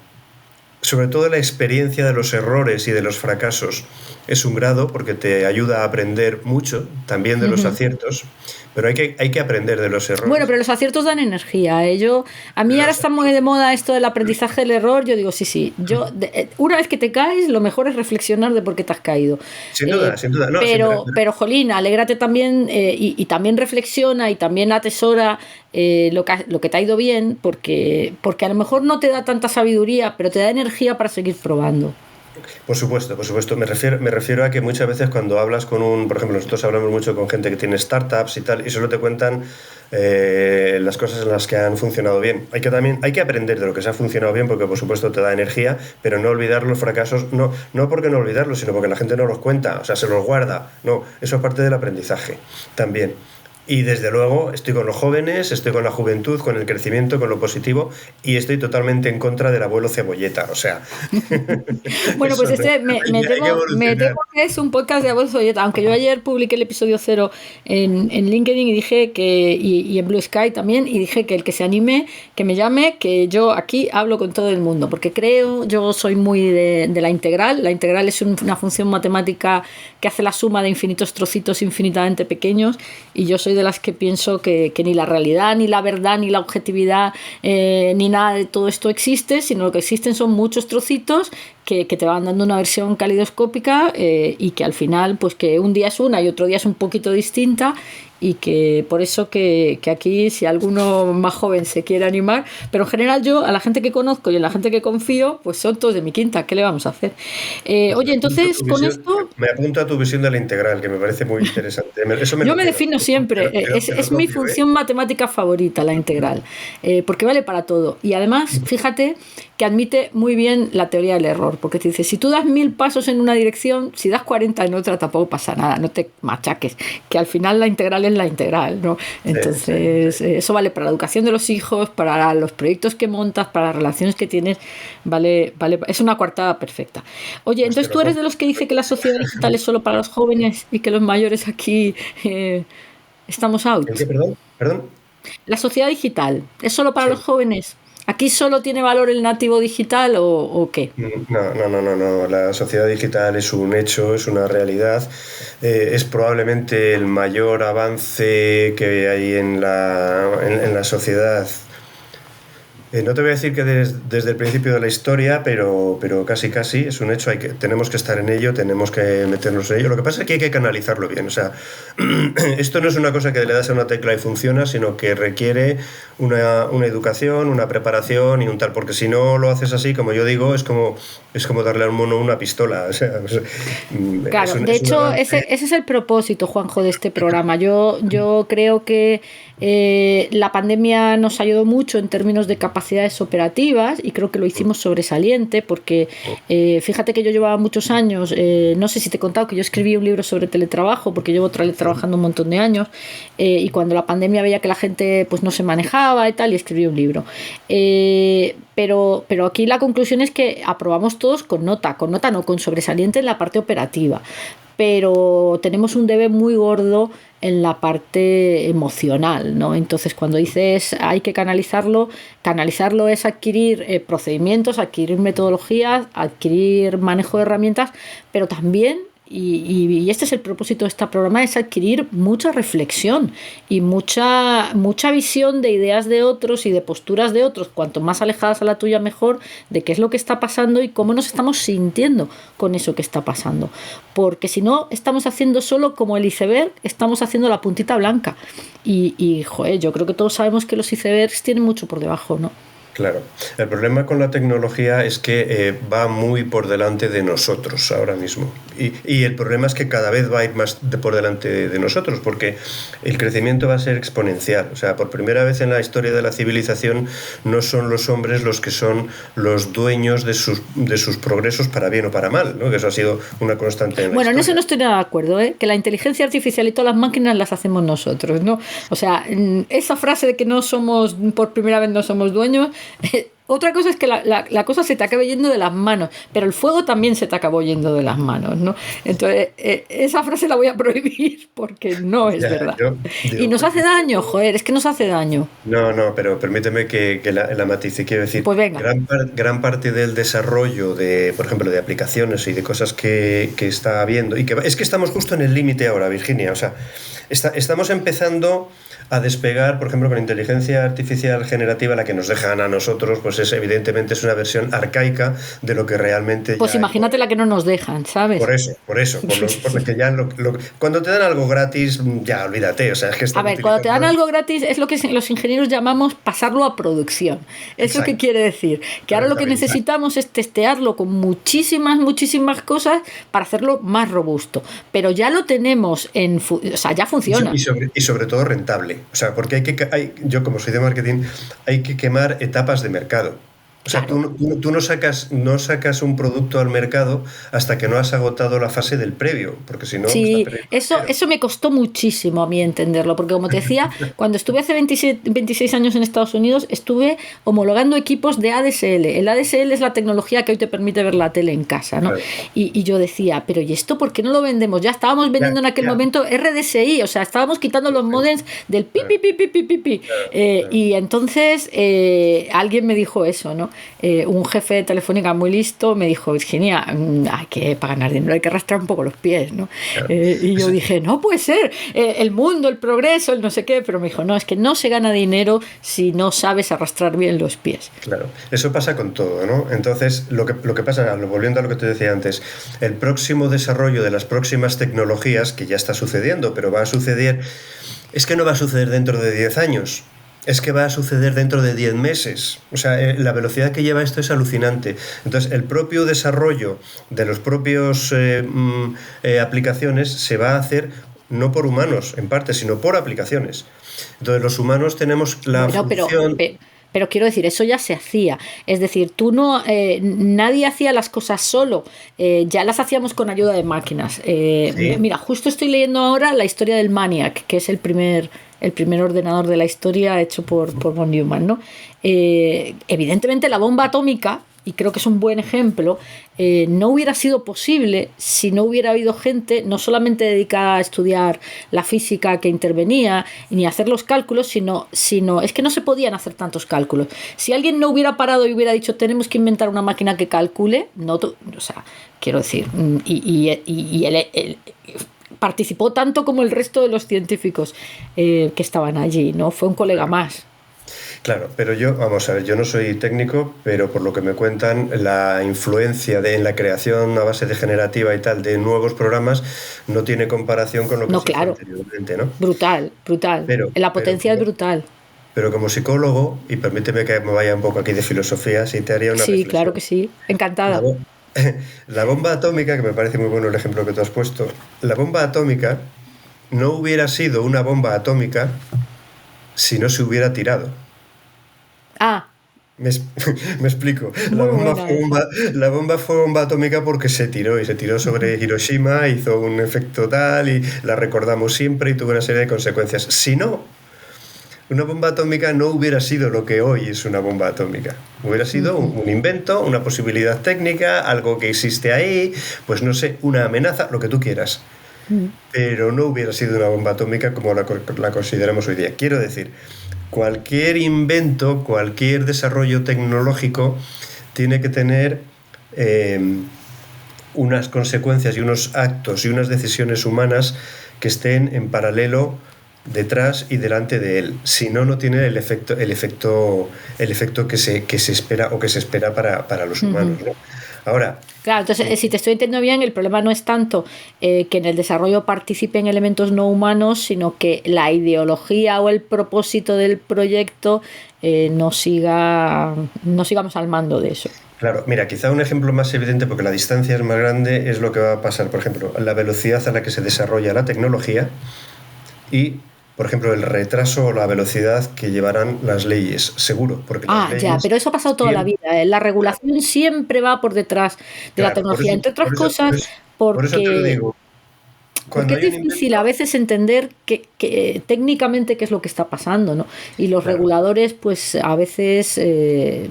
sobre todo la experiencia de los errores y de los fracasos, es un grado porque te ayuda a aprender mucho, también de los aciertos, pero hay que aprender de los errores. Bueno, pero los aciertos dan energía. A mí ahora está muy de moda esto del aprendizaje del error. Yo digo, sí. Una vez que te caes, lo mejor es reflexionar de por qué te has caído. Sin duda. No, pero jolín, alégrate también y también reflexiona y también atesora lo que te ha ido bien, porque a lo mejor no te da tanta sabiduría, pero te da energía para seguir probando. Por supuesto. Me refiero a que muchas veces cuando hablas por ejemplo, nosotros hablamos mucho con gente que tiene startups y tal, y solo te cuentan las cosas en las que han funcionado bien. Hay que aprender de lo que se ha funcionado bien porque por supuesto te da energía, pero no olvidar los fracasos, no porque no olvidarlos, sino porque la gente no los cuenta, o sea, se los guarda. No, eso es parte del aprendizaje también. Y desde luego estoy con los jóvenes, estoy con la juventud, con el crecimiento, con lo positivo, y estoy totalmente en contra del abuelo cebolleta, o sea... Bueno, pues me temo que es un podcast de abuelo cebolleta, aunque yo ayer publiqué el episodio 0 en LinkedIn y dije y en Blue Sky también, y dije que el que se anime, que me llame, que yo aquí hablo con todo el mundo, porque yo soy muy de la integral. La integral es una función matemática que hace la suma de infinitos trocitos infinitamente pequeños, y yo soy de las que pienso que ni la realidad, ni la verdad, ni la objetividad, ni nada de todo esto existe, sino lo que existen son muchos trocitos que te van dando una versión calidoscópica y que al final, pues que un día es una y otro día es un poquito distinta, y que por eso que aquí, si alguno más joven se quiere animar, pero en general yo, a la gente que conozco y a la gente que confío, pues son todos de mi quinta, ¿qué le vamos a hacer? Oye, entonces con esto... Me apunto a tu visión de la integral, que me parece muy interesante. Yo me defino siempre, es mi función matemática favorita, la integral, porque vale para todo. Y además, fíjate que admite muy bien la teoría del error, porque te dice, si tú das 1000 pasos en una dirección, si das 40 en otra tampoco pasa nada, no te machaques, que al final la integral es la integral, ¿no? Entonces, eso vale para la educación de los hijos, para los proyectos que montas, para las relaciones que tienes, vale, es una coartada perfecta. Oye, entonces tú eres de los que dice que la sociedad digital es solo para los jóvenes y que los mayores aquí estamos out. ¿El qué, perdón? La sociedad digital es solo para los jóvenes. ¿Aquí solo tiene valor el nativo digital o qué? No. La sociedad digital es un hecho, es una realidad. Es probablemente el mayor avance que hay en la sociedad. No te voy a decir que desde el principio de la historia, pero casi es un hecho. Tenemos que estar en ello, tenemos que meternos en ello. Lo que pasa es que hay que canalizarlo bien. O sea, esto no es una cosa que le das a una tecla y funciona, sino que requiere una educación, una preparación y un tal. Porque si no lo haces así, como yo digo, es como darle a un mono una pistola. O sea, claro, de hecho, ese es el propósito, Juanjo, de este programa. Yo creo que la pandemia nos ayudó mucho en términos de capacidades operativas y creo que lo hicimos sobresaliente porque fíjate que yo llevaba muchos años, no sé si te he contado que yo escribí un libro sobre teletrabajo porque llevo trabajando un montón de años y cuando la pandemia veía que la gente pues no se manejaba y tal y escribí un libro. Pero aquí la conclusión es que aprobamos todos con nota no, con sobresaliente en la parte operativa. Pero tenemos un debe muy gordo en la parte emocional, ¿no? Entonces, cuando dices hay que canalizarlo es adquirir procedimientos, adquirir metodologías, adquirir manejo de herramientas, pero también, y este es el propósito de este programa, es adquirir mucha reflexión y mucha visión de ideas de otros y de posturas de otros, cuanto más alejadas a la tuya mejor, de qué es lo que está pasando y cómo nos estamos sintiendo con eso que está pasando. Porque si no, estamos haciendo solo como el iceberg, estamos haciendo la puntita blanca. Y joder, yo creo que todos sabemos que los icebergs tienen mucho por debajo, ¿no? Claro. El problema con la tecnología es que va muy por delante de nosotros ahora mismo. Y el problema es que cada vez va a ir más por delante de nosotros, porque el crecimiento va a ser exponencial. O sea, por primera vez en la historia de la civilización no son los hombres los que son los dueños de sus progresos para bien o para mal, ¿no? Que eso ha sido una constante en la historia. En eso no estoy nada de acuerdo, ¿eh? Que la inteligencia artificial y todas las máquinas las hacemos nosotros, ¿no? O sea, esa frase de que por primera vez no somos dueños. Otra cosa es que la cosa se te acabe yendo de las manos, pero el fuego también se te acabó yendo de las manos, ¿no? Entonces, esa frase la voy a prohibir porque no es verdad. Y nos hace daño, joder, es que nos hace daño. No, pero permíteme que la matice. Quiero decir, pues venga. Gran parte del desarrollo por ejemplo, de aplicaciones y de cosas que está habiendo, y que es que estamos justo en el límite ahora, Virginia. O sea, estamos empezando a despegar, por ejemplo, con inteligencia artificial generativa, la que nos dejan a nosotros, pues evidentemente es una versión arcaica de lo que realmente... Pues imagínate la que no nos dejan, ¿sabes? Por eso, por lo que ya cuando te dan algo gratis, ya olvídate, o sea, es que a ver, cuando te dan algo gratis es lo que los ingenieros llamamos pasarlo a producción. ¿Eso qué quiere decir? Que ahora lo que necesitamos es testearlo con muchísimas cosas para hacerlo más robusto, pero ya lo tenemos o sea, ya funciona. Y sobre todo rentable. O sea, porque yo como soy de marketing, hay que quemar etapas de mercado. O sea, claro. tú no sacas un producto al mercado hasta que no has agotado la fase del previo, porque si no... Sí, eso me costó muchísimo a mí entenderlo, porque como te decía, cuando estuve hace 26 años en Estados Unidos, estuve homologando equipos de ADSL. El ADSL es la tecnología que hoy te permite ver la tele en casa, ¿no? Claro. Y yo decía, pero ¿y esto por qué no lo vendemos? Ya estábamos vendiendo en aquel momento RDSI, o sea, estábamos quitando los modems del pi. Y entonces alguien me dijo eso, ¿no? Un jefe de Telefónica muy listo me dijo, Virginia, para ganar dinero hay que arrastrar un poco los pies, ¿no? Claro. Y yo dije, no puede ser, el mundo, el progreso, el no sé qué, pero me dijo, no, es que no se gana dinero si no sabes arrastrar bien los pies. Claro, eso pasa con todo, ¿no? Entonces, lo que pasa, volviendo a lo que te decía antes, el próximo desarrollo de las próximas tecnologías, que ya está sucediendo, pero va a suceder, es que no va a suceder dentro de 10 años. Es que va a suceder dentro de 10 meses. O sea, la velocidad que lleva esto es alucinante. Entonces, el propio desarrollo de los propios aplicaciones se va a hacer no por humanos, en parte, sino por aplicaciones. Entonces, los humanos tenemos la función... pero quiero decir, eso ya se hacía. Es decir, nadie hacía las cosas solo, ya las hacíamos con ayuda de máquinas. Sí. Mira, justo estoy leyendo ahora la historia del ENIAC, que es el primer ordenador de la historia hecho por von Neumann, ¿no? Evidentemente la bomba atómica, y creo que es un buen ejemplo, no hubiera sido posible si no hubiera habido gente no solamente dedicada a estudiar la física que intervenía ni a hacer los cálculos, sino es que no se podían hacer tantos cálculos. Si alguien no hubiera parado y hubiera dicho tenemos que inventar una máquina que calcule, quiero decir, y él participó tanto como el resto de los científicos que estaban allí, ¿no? Fue un colega más. Claro, pero vamos a ver, yo no soy técnico, pero por lo que me cuentan, la influencia en la creación a base degenerativa y tal de nuevos programas no tiene comparación con lo que se hizo anteriormente, ¿no? Brutal. La potencia es brutal. Pero como psicólogo, y permíteme que me vaya un poco aquí de filosofía, sí te haría una reflexión. Sí, claro que sí, encantada. La bomba atómica, que me parece muy bueno el ejemplo que tú has puesto, la bomba atómica no hubiera sido una bomba atómica si no se hubiera tirado. Me explico. La bomba fue bomba atómica porque se tiró y se tiró sobre Hiroshima, hizo un efecto tal y la recordamos siempre y tuvo una serie de consecuencias. Si no, una bomba atómica no hubiera sido lo que hoy es una bomba atómica. Hubiera sido un invento, una posibilidad técnica, algo que existe ahí, pues no sé, una amenaza, lo que tú quieras. Pero no hubiera sido una bomba atómica como la consideramos hoy día. Quiero decir, cualquier invento, cualquier desarrollo tecnológico tiene que tener unas consecuencias y unos actos y unas decisiones humanas que estén en paralelo detrás y delante de él. Si no, no tiene el efecto que se espera o que se espera para los humanos, ¿no? Ahora, claro, entonces, si te estoy entendiendo bien, el problema no es tanto que en el desarrollo participen elementos no humanos, sino que la ideología o el propósito del proyecto no sigamos al mando de eso. Claro, mira, quizá un ejemplo más evidente, porque la distancia es más grande, es lo que va a pasar, por ejemplo, la velocidad a la que se desarrolla la tecnología y, por ejemplo, el retraso o la velocidad que llevarán las leyes, seguro. Porque las leyes ya, pero eso ha pasado toda la vida. La regulación siempre va por detrás de la tecnología, entre otras cosas, porque... Por eso te lo digo. Porque es difícil a veces entender que técnicamente qué es lo que está pasando, ¿no? Y los reguladores, pues a veces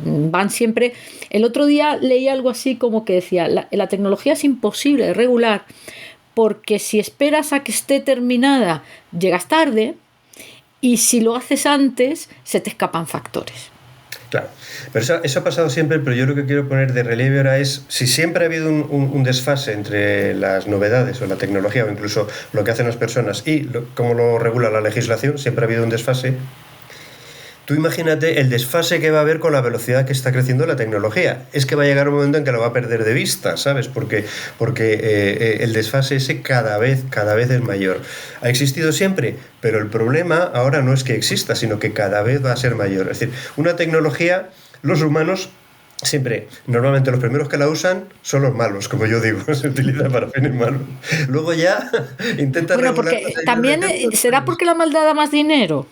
van siempre... El otro día leí algo así como que decía, la tecnología es imposible de regular porque si esperas a que esté terminada, llegas tarde, y si lo haces antes, se te escapan factores. Claro, pero eso ha pasado siempre, pero yo lo que quiero poner de relieve ahora es, si siempre ha habido un desfase entre las novedades o la tecnología o incluso lo que hacen las personas y cómo lo regula la legislación, siempre ha habido un desfase. Tú imagínate el desfase que va a haber con la velocidad que está creciendo la tecnología. Es que va a llegar un momento en que lo va a perder de vista, ¿sabes? Porque el desfase ese cada vez es mayor. Ha existido siempre, pero el problema ahora no es que exista, sino que cada vez va a ser mayor. Es decir, una tecnología, los humanos siempre, normalmente los primeros que la usan son los malos, como yo digo, se utiliza para fines malos. Luego ya intentan regular. Porque también será porque la maldad da más dinero.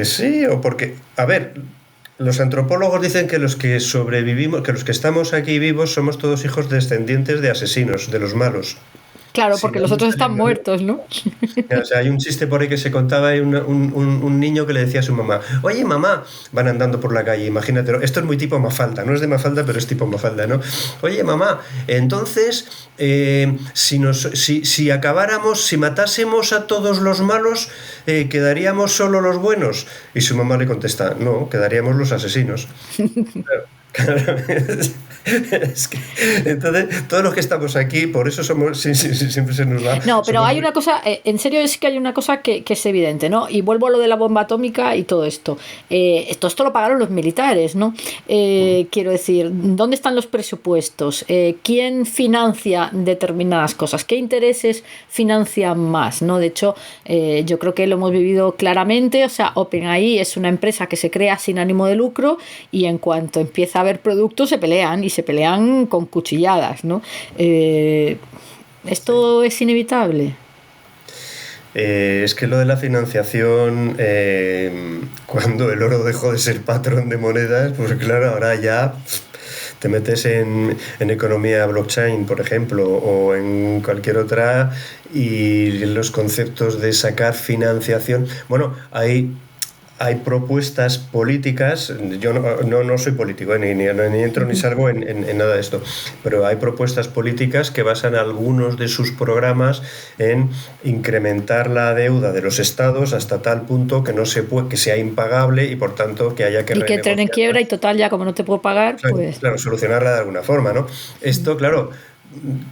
Sí, o porque, a ver, los antropólogos dicen que los que sobrevivimos, que los que estamos aquí vivos somos todos hijos descendientes de asesinos, de los malos. Claro, porque los otros están muertos, ¿no? O sea, hay un chiste por ahí que se contaba, hay un niño que le decía a su mamá, oye mamá, van andando por la calle, imagínatelo, esto es muy tipo Mafalda, no es de Mafalda, pero es tipo Mafalda, ¿no? Oye mamá, entonces, si acabáramos, si matásemos a todos los malos, ¿quedaríamos solo los buenos? Y su mamá le contesta, no, quedaríamos los asesinos. Claro. Es que, entonces, todos los que estamos aquí, por eso somos, siempre se nos va. No, pero hay una cosa, en serio es que hay una cosa que es evidente, ¿no? Y vuelvo a lo de la bomba atómica y todo esto. Esto lo pagaron los militares, ¿no? Quiero decir, ¿dónde están los presupuestos? ¿Quién financia determinadas cosas? ¿Qué intereses financian más? ¿No? De hecho, yo creo que lo hemos vivido claramente. O sea, OpenAI es una empresa que se crea sin ánimo de lucro y en cuanto empieza a haber productos se pelean y se pelean con cuchilladas, ¿no? ¿Esto es inevitable? Es que lo de la financiación, cuando el oro dejó de ser patrón de monedas, pues claro, ahora ya te metes en economía blockchain, por ejemplo, o en cualquier otra, y los conceptos de sacar financiación. Bueno, hay propuestas políticas. Yo no soy político, ni entro ni salgo en nada de esto, pero hay propuestas políticas que basan algunos de sus programas en incrementar la deuda de los estados hasta tal punto que no se puede, que sea impagable y por tanto que haya que y que entren en quiebra y total, ya como no te puedo pagar, claro, pues... Claro, solucionarla de alguna forma, ¿no? Esto, claro,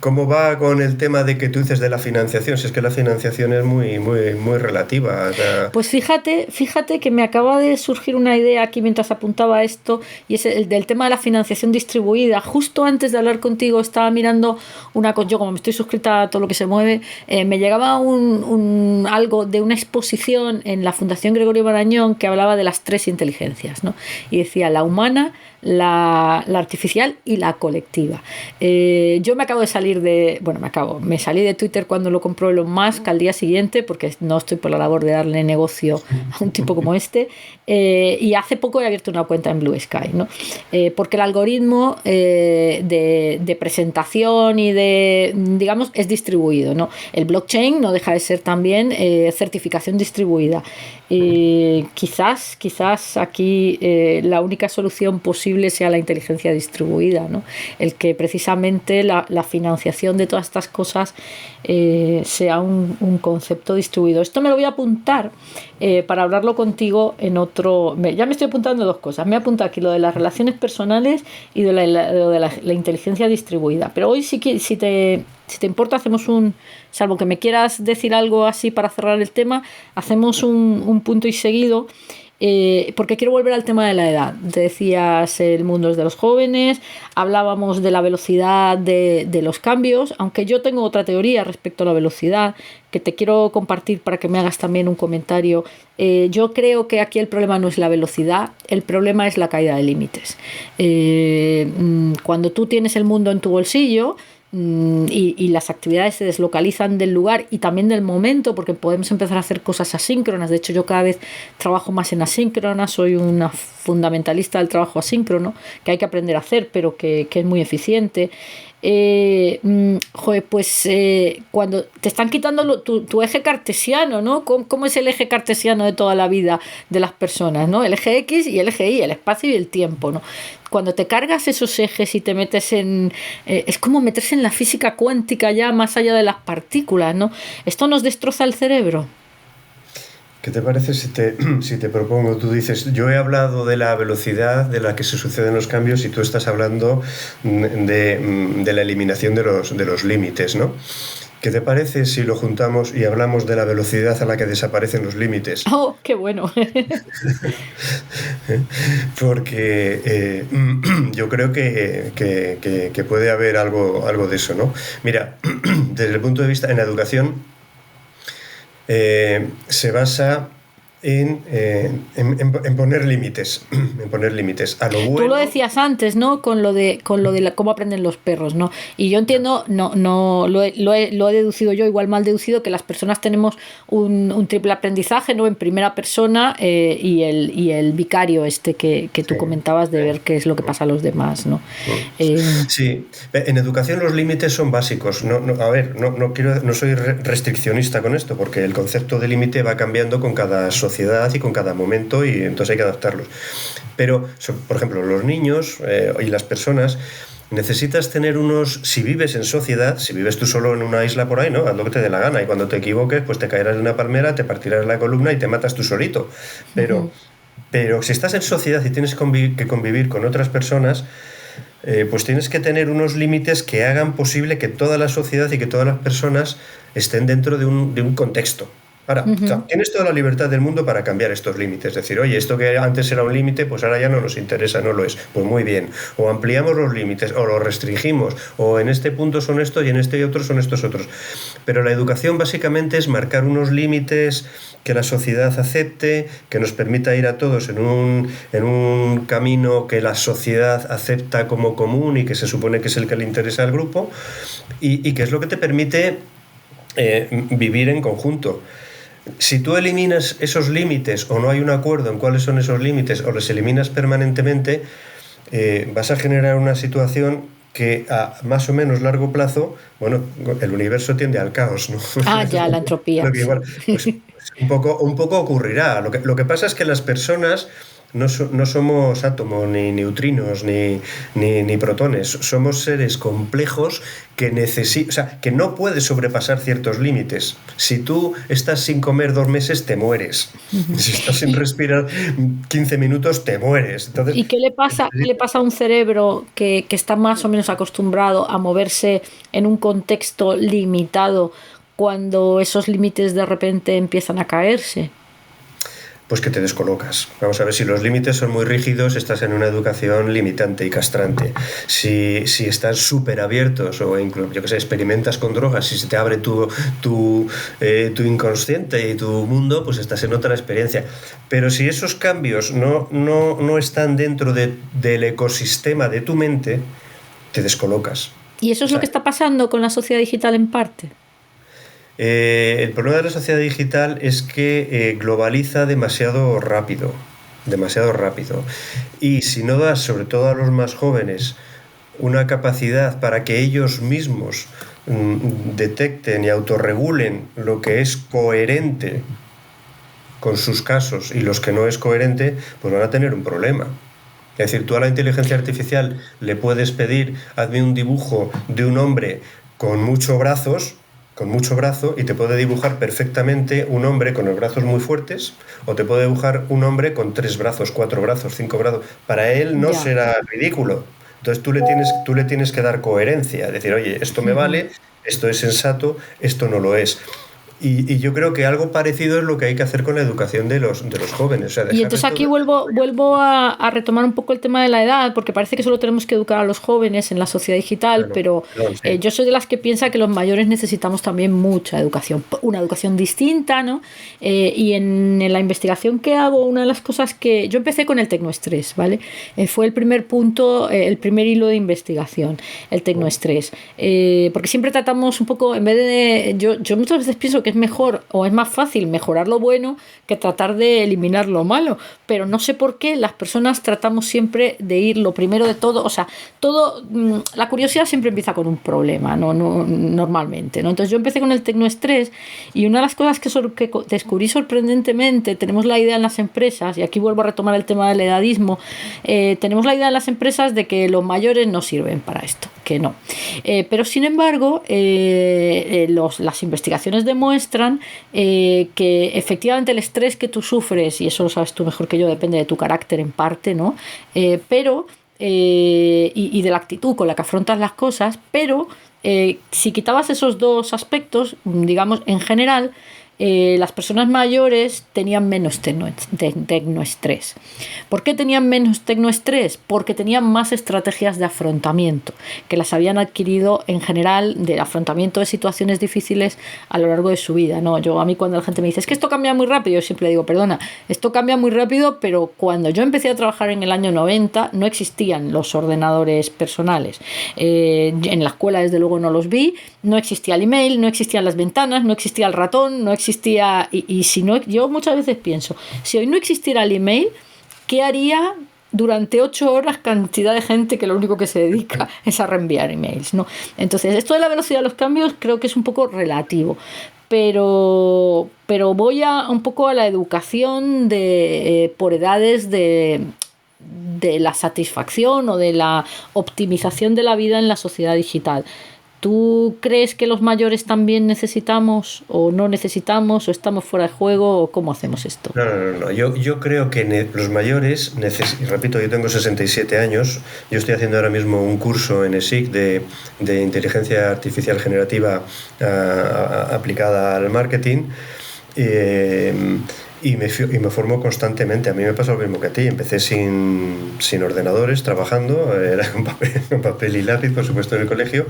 ¿cómo va con el tema de que tú dices de la financiación? Si es que la financiación es muy, muy, muy relativa. O sea... Pues fíjate que me acaba de surgir una idea aquí mientras apuntaba esto, y es el del tema de la financiación distribuida. Justo antes de hablar contigo estaba mirando una cosa, yo como me estoy suscrita a todo lo que se mueve, me llegaba algo de una exposición en la Fundación Gregorio Marañón que hablaba de las 3 inteligencias, ¿no? Y decía la humana, la artificial y la colectiva. Yo me acabo de salir me salí de Twitter cuando lo compró Elon Musk al día siguiente, porque no estoy por la labor de darle negocio a un tipo como este, y hace poco he abierto una cuenta en Blue Sky, ¿no? Porque el algoritmo de presentación y de, digamos, es distribuido, ¿no? El blockchain no deja de ser también certificación distribuida. Quizás aquí la única solución posible sea la inteligencia distribuida, ¿no? El que precisamente la financiación de todas estas cosas sea un concepto distribuido. Esto me lo voy a apuntar para hablarlo contigo en otro... Ya me estoy apuntando 2 cosas. Me he apuntado aquí lo de las relaciones personales y lo de la inteligencia distribuida. Pero hoy si te importa hacemos salvo que me quieras decir algo así para cerrar el tema, hacemos un punto y seguido, porque quiero volver al tema de la edad. Te decías, el mundo es de los jóvenes, hablábamos de la velocidad de los cambios, aunque yo tengo otra teoría respecto a la velocidad que te quiero compartir para que me hagas también un comentario. Yo creo que aquí el problema no es la velocidad, el problema es la caída de límites. Cuando tú tienes el mundo en tu bolsillo, y las actividades se deslocalizan del lugar y también del momento, porque podemos empezar a hacer cosas asíncronas. De hecho, yo cada vez trabajo más en asíncronas, soy una fundamentalista del trabajo asíncrono, que hay que aprender a hacer, pero que es muy eficiente. Cuando te están quitando tu eje cartesiano, ¿no? ¿Cómo es el eje cartesiano de toda la vida de las personas, ¿no? El eje X y el eje Y, el espacio y el tiempo, ¿no? Cuando te cargas esos ejes y te metes es como meterse en la física cuántica ya más allá de las partículas, ¿no? Esto nos destroza el cerebro. ¿Qué te parece si te propongo? Tú dices, yo he hablado de la velocidad de la que se suceden los cambios y tú estás hablando de la eliminación de los límites, ¿no? ¿Qué te parece si lo juntamos y hablamos de la velocidad a la que desaparecen los límites? ¡Oh, qué bueno! Porque yo creo que puede haber algo de eso, ¿no? Mira, desde el punto de vista en la educación, se basa en poner límites, a lo bueno. Tú lo decías antes, ¿no? Con lo de cómo aprenden los perros, ¿no? Y yo entiendo, lo he deducido yo, igual mal deducido, que las personas tenemos un triple aprendizaje, ¿no? En primera persona, y el vicario que tú comentabas de ver qué es lo que pasa a los demás, ¿no? Sí, en educación los límites son básicos. No soy restriccionista con esto, porque el concepto de límite va cambiando con cada sociedad y con cada momento, y entonces hay que adaptarlos. Pero, por ejemplo, los niños y las personas, necesitas tener si vives en sociedad, si vives tú solo en una isla por ahí, ¿no? Haz lo que te dé la gana, y cuando te equivoques, pues te caerás de una palmera, te partirás la columna y te matas tú solito. Pero si estás en sociedad y tienes que convivir con otras personas, pues tienes que tener unos límites que hagan posible que toda la sociedad y que todas las personas estén dentro de un contexto. Ahora, o sea, tienes toda la libertad del mundo para cambiar estos límites. Es decir, oye, esto que antes era un límite, pues ahora ya no nos interesa, no lo es. Pues muy bien. O ampliamos los límites, o los restringimos, o en este punto son estos y en este y otros son estos otros. Pero la educación básicamente es marcar unos límites que la sociedad acepte, que nos permita ir a todos en un camino que la sociedad acepta como común y que se supone que es el que le interesa al grupo, y que es lo que te permite vivir en conjunto. Si tú eliminas esos límites o no hay un acuerdo en cuáles son esos límites o los eliminas permanentemente, vas a generar una situación que a más o menos largo plazo, bueno, el universo tiende al caos, ¿no? Ya, la entropía. Igual, pues un poco ocurrirá. Lo que pasa es que las personas no somos átomos, ni neutrinos, ni protones. Somos seres complejos que que no puedes sobrepasar ciertos límites. Si tú estás sin comer 2 meses, te mueres. Si estás sin respirar 15 minutos, te mueres. Entonces, ¿Y qué le pasa a un cerebro que está más o menos acostumbrado a moverse en un contexto limitado cuando esos límites de repente empiezan a caerse? Pues que te descolocas. Vamos a ver, si los límites son muy rígidos, estás en una educación limitante y castrante. Si estás súper abiertos o incluso, yo que sé, experimentas con drogas, si se te abre tu inconsciente y tu mundo, pues estás en otra experiencia. Pero si esos cambios no están dentro del ecosistema de tu mente, te descolocas. ¿Y eso es lo que está pasando con la sociedad digital en parte? El problema de la sociedad digital es que globaliza demasiado rápido, y si no das, sobre todo a los más jóvenes, una capacidad para que ellos mismos detecten y autorregulen lo que es coherente con sus casos y los que no es coherente, pues van a tener un problema. Es decir, tú a la inteligencia artificial le puedes pedir: hazme un dibujo de un hombre con mucho brazo, y te puede dibujar perfectamente un hombre con los brazos muy fuertes, o te puede dibujar un hombre con 3 brazos, 4 brazos, 5 brazos. Para él no será ridículo. Entonces tú le tienes que dar coherencia, decir: oye, esto me vale, esto es sensato, esto no lo es. Y yo creo que algo parecido es lo que hay que hacer con la educación de los jóvenes. O sea, y entonces aquí vuelvo a retomar un poco el tema de la edad, porque parece que solo tenemos que educar a los jóvenes en la sociedad digital, pero sí. Yo soy de las que piensa que los mayores necesitamos también mucha educación, una educación distinta, ¿no? Y en la investigación que hago, una de las cosas que... Yo empecé con el tecnoestrés, ¿vale? Fue el primer punto, el primer hilo de investigación, el tecnoestrés. Porque siempre tratamos un poco, en vez de... Yo muchas veces pienso que es mejor o es más fácil mejorar lo bueno que tratar de eliminar lo malo, pero no sé por qué las personas tratamos siempre de ir lo primero de todo, o sea, la curiosidad siempre empieza con un problema, no normalmente, ¿no? Entonces yo empecé con el tecnoestrés y una de las cosas que descubrí sorprendentemente, tenemos la idea en las empresas, y aquí vuelvo a retomar el tema del edadismo, tenemos la idea en las empresas de que los mayores no sirven para esto, que no, pero sin embargo las investigaciones demuestran que efectivamente el estrés que tú sufres, y eso lo sabes tú mejor que yo, depende de tu carácter en parte, ¿no? Pero y de la actitud con la que afrontas las cosas, pero si quitabas esos dos aspectos, digamos, en general, las personas mayores tenían menos tecnoestrés. ¿Por qué tenían menos tecnoestrés? Porque tenían más estrategias de afrontamiento, que las habían adquirido en general de afrontamiento de situaciones difíciles a lo largo de su vida, ¿no? A mí cuando la gente me dice: es que esto cambia muy rápido, yo siempre digo: perdona, esto cambia muy rápido, pero cuando yo empecé a trabajar en el año 90 no existían los ordenadores personales. En la escuela desde luego no los vi, no existía el email, no existían las ventanas, no existía el ratón, no existía, y si no, yo muchas veces pienso, si hoy no existiera el email, ¿qué haría durante 8 horas cantidad de gente que lo único que se dedica es a reenviar emails, ¿no? Entonces, esto de la velocidad de los cambios creo que es un poco relativo, pero voy un poco a la educación por edades de la satisfacción o de la optimización de la vida en la sociedad digital. ¿Tú crees que los mayores también necesitamos o no necesitamos o estamos fuera de juego o cómo hacemos esto? No. Yo creo que los mayores, repito, yo tengo 67 años, yo estoy haciendo ahora mismo un curso en ESIC de inteligencia artificial generativa aplicada al marketing. Y me formo constantemente. A mí me pasa lo mismo que a ti. Empecé sin ordenadores, trabajando, era con papel y lápiz, por supuesto, en el colegio.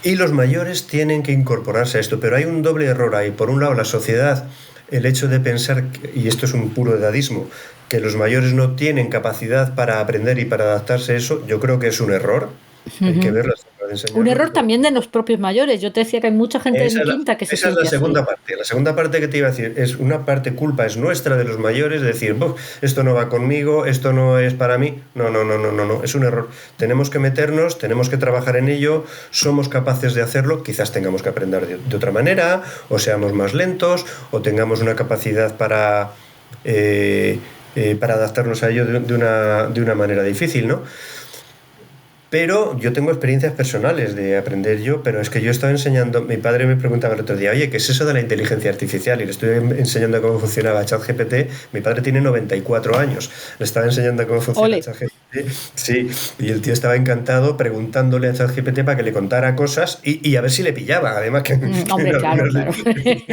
Y los mayores tienen que incorporarse a esto, pero hay un doble error ahí. Por un lado, la sociedad, el hecho de pensar, y esto es un puro edadismo, que los mayores no tienen capacidad para aprender y para adaptarse a eso, yo creo que es un error. Hay que ver de Un enseñarlo. error también de los propios mayores. Yo te decía que hay mucha gente de mi quinta que se esa es siente la segunda así. parte. La segunda parte que te iba a decir es una parte culpa es nuestra de los mayores, de decir, esto no va conmigo, esto no es para mí. No, no, no, no, no, no, es un error. Tenemos que meternos, tenemos que trabajar en ello, somos capaces de hacerlo, quizás tengamos que aprender de otra manera, o seamos más lentos, o tengamos una capacidad para adaptarnos a ello de una manera difícil, ¿no? Pero yo tengo experiencias personales de aprender yo, pero es que yo estaba enseñando, mi padre me preguntaba el otro día, oye, ¿qué es eso de la inteligencia artificial? Y le estoy enseñando cómo funcionaba ChatGPT. Mi padre tiene 94 años, le estaba enseñando cómo funciona Ole. ChatGPT. Sí, y el tío estaba encantado preguntándole a ChatGPT para que le contara cosas y a ver si le pillaba, además que Hombre, claro, claro. que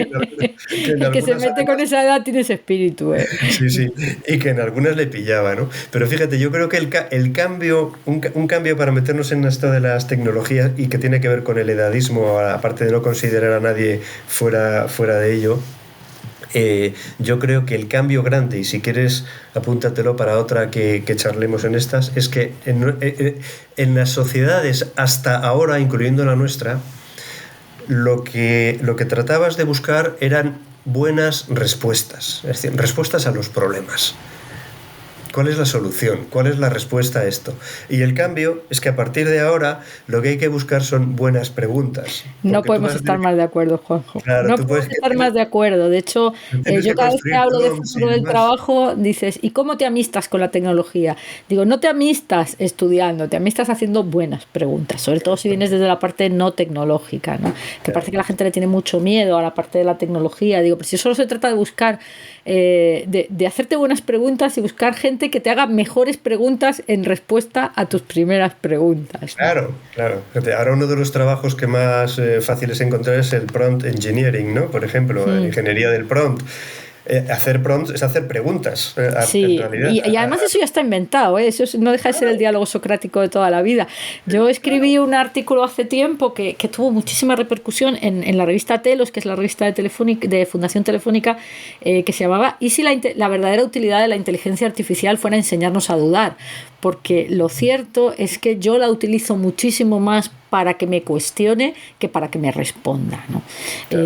en El que se algunas mete con esa edad tiene ese espíritu, ¿eh? sí, sí, y que en algunas le pillaba, ¿no? Pero fíjate, yo creo que el cambio, un cambio para meternos en esto de las tecnologías y que tiene que ver con el edadismo, aparte de no considerar a nadie fuera de ello, yo creo que el cambio grande, y si quieres apúntatelo para otra que charlemos en estas, es que en las sociedades hasta ahora, incluyendo la nuestra, lo que tratabas de buscar eran buenas respuestas, es decir, respuestas a los problemas. ¿Cuál es la solución? ¿Cuál es la respuesta a esto? Y el cambio es que a partir de ahora lo que hay que buscar son buenas preguntas. No podemos estar más de acuerdo, Juanjo. Claro, No tú podemos estar más de acuerdo. De hecho, tienes yo que cada vez que construir hablo de prompts y futuro del demás. trabajo, dices, ¿y cómo te amistas con la tecnología? Digo, no te amistas estudiando, te amistas haciendo buenas preguntas, sobre todo si vienes desde la parte no tecnológica, ¿no? Que parece que la gente le tiene mucho miedo a la parte de la tecnología. Digo, pero si solo se trata de buscar, de hacerte buenas preguntas y buscar gente que te haga mejores preguntas en respuesta a tus primeras preguntas, ¿no? Claro, claro. Ahora uno de los trabajos que más fáciles encontrar es el prompt engineering, ¿no? Por ejemplo, la ingeniería del prompt. Hacer prompts es hacer preguntas, Sí, en realidad. y además eso ya está inventado, ¿eh? No deja de ser el diálogo socrático de toda la vida. Yo escribí un artículo hace tiempo que tuvo muchísima repercusión en la revista Telos, que es la revista de Fundación Telefónica, que se llamaba ¿Y si la verdadera utilidad de la inteligencia artificial fuera enseñarnos a dudar? Porque lo cierto es que yo la utilizo muchísimo más para que me cuestione que para que me responda, ¿no? Claro.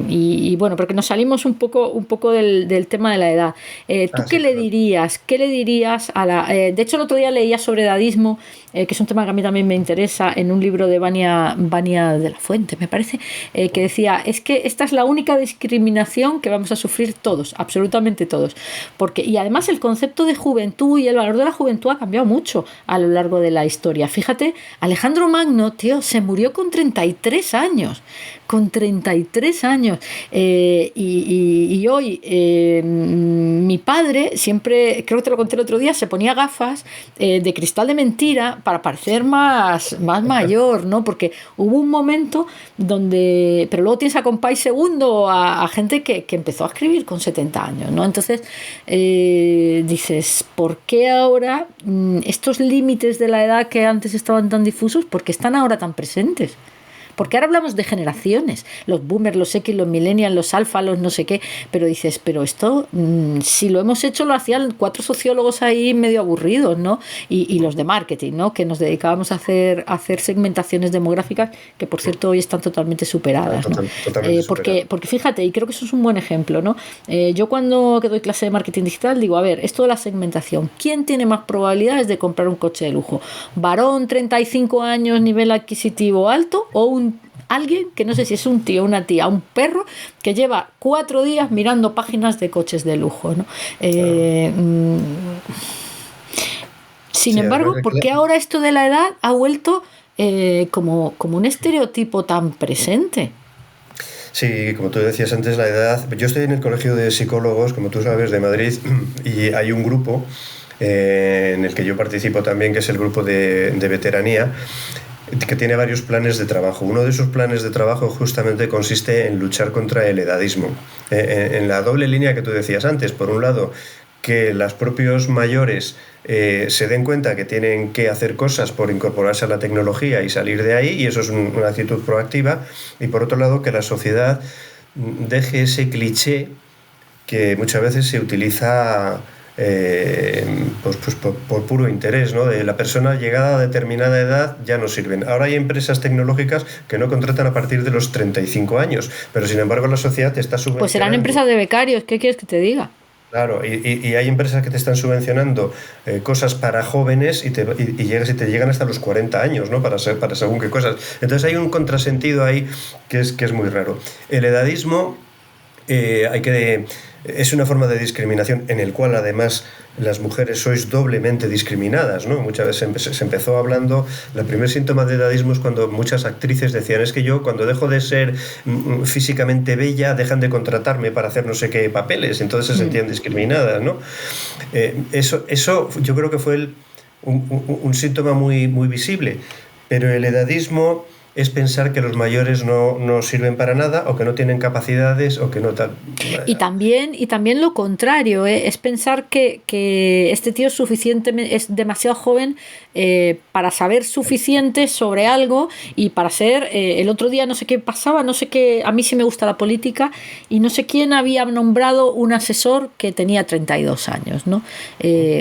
Y bueno, porque nos salimos un poco del tema de la edad. ¿Tú qué le dirías? ¿Qué le dirías a la...? De hecho, el otro día leía sobre edadismo, que es un tema que a mí también me interesa, en un libro de Vania de la Fuente, me parece, que decía, es que esta es la única discriminación que vamos a sufrir todos, absolutamente todos. Y además el concepto de juventud y el valor de la juventud ha cambiado mucho a lo largo de la historia. Fíjate, Alejandro Magno, tío, se murió con 33 años. Con 33 años. Y hoy mi padre siempre, creo que te lo conté el otro día, se ponía gafas de cristal de mentira para parecer más mayor, ¿no? Porque hubo un momento donde... Pero luego tienes a Compay Segundo, a gente que empezó a escribir con 70 años, ¿no? Entonces dices, ¿por qué ahora estos límites de la edad que antes estaban tan difusos, por qué están ahora tan presentes? Porque ahora hablamos de generaciones, los boomers, los X, los millennials, los alfa, los no sé qué, pero dices, pero esto, si lo hemos hecho, lo hacían 4 sociólogos ahí medio aburridos, ¿no? Y los de marketing, ¿no? Que nos dedicábamos a hacer segmentaciones demográficas que, por cierto, hoy están totalmente superadas, ¿no? Porque fíjate, y creo que eso es un buen ejemplo, ¿no? Yo cuando doy clase de marketing digital digo, a ver, esto de la segmentación, ¿quién tiene más probabilidades de comprar un coche de lujo? ¿Varón, 35 años, nivel adquisitivo alto, o alguien que no sé si es un tío, una tía, un perro que lleva 4 días mirando páginas de coches de lujo, ¿no? Sin embargo, ¿por qué ahora esto de la edad ha vuelto como un estereotipo tan presente? Sí, como tú decías antes, la edad... Yo estoy en el Colegio de Psicólogos, como tú sabes, de Madrid, y hay un grupo en el que yo participo también, que es el grupo de veteranía, que tiene varios planes de trabajo. Uno de esos planes de trabajo justamente consiste en luchar contra el edadismo, en la doble línea que tú decías antes. Por un lado, que los propios mayores se den cuenta que tienen que hacer cosas por incorporarse a la tecnología y salir de ahí, y eso es una actitud proactiva. Y por otro lado, que la sociedad deje ese cliché que muchas veces se utiliza pues por puro interés, ¿no? De la persona llegada a determinada edad ya no sirven. Ahora hay empresas tecnológicas que no contratan a partir de los 35 años, pero sin embargo la sociedad te está subvencionando. Pues serán empresas de becarios, ¿qué quieres que te diga? Claro, y hay empresas que te están subvencionando cosas para jóvenes y llegas y te llegan hasta los 40 años, ¿no? Para según qué cosas. Entonces hay un contrasentido ahí que es muy raro. El edadismo es una forma de discriminación en el cual además las mujeres sois doblemente discriminadas, ¿no? Muchas veces se empezó hablando, el primer síntoma de edadismo es cuando muchas actrices decían, es que yo cuando dejo de ser físicamente bella dejan de contratarme para hacer no sé qué papeles, entonces se sentían discriminadas, ¿no? Eso yo creo que fue un síntoma muy, muy visible, pero el edadismo es pensar que los mayores no sirven para nada o que no tienen capacidades o que no tal. Y también lo contrario, es pensar que este tío es demasiado joven para saber suficiente sobre algo y para ser, el otro día no sé qué pasaba, no sé qué, a mí sí me gusta la política y no sé quién había nombrado un asesor que tenía 32 años, ¿no?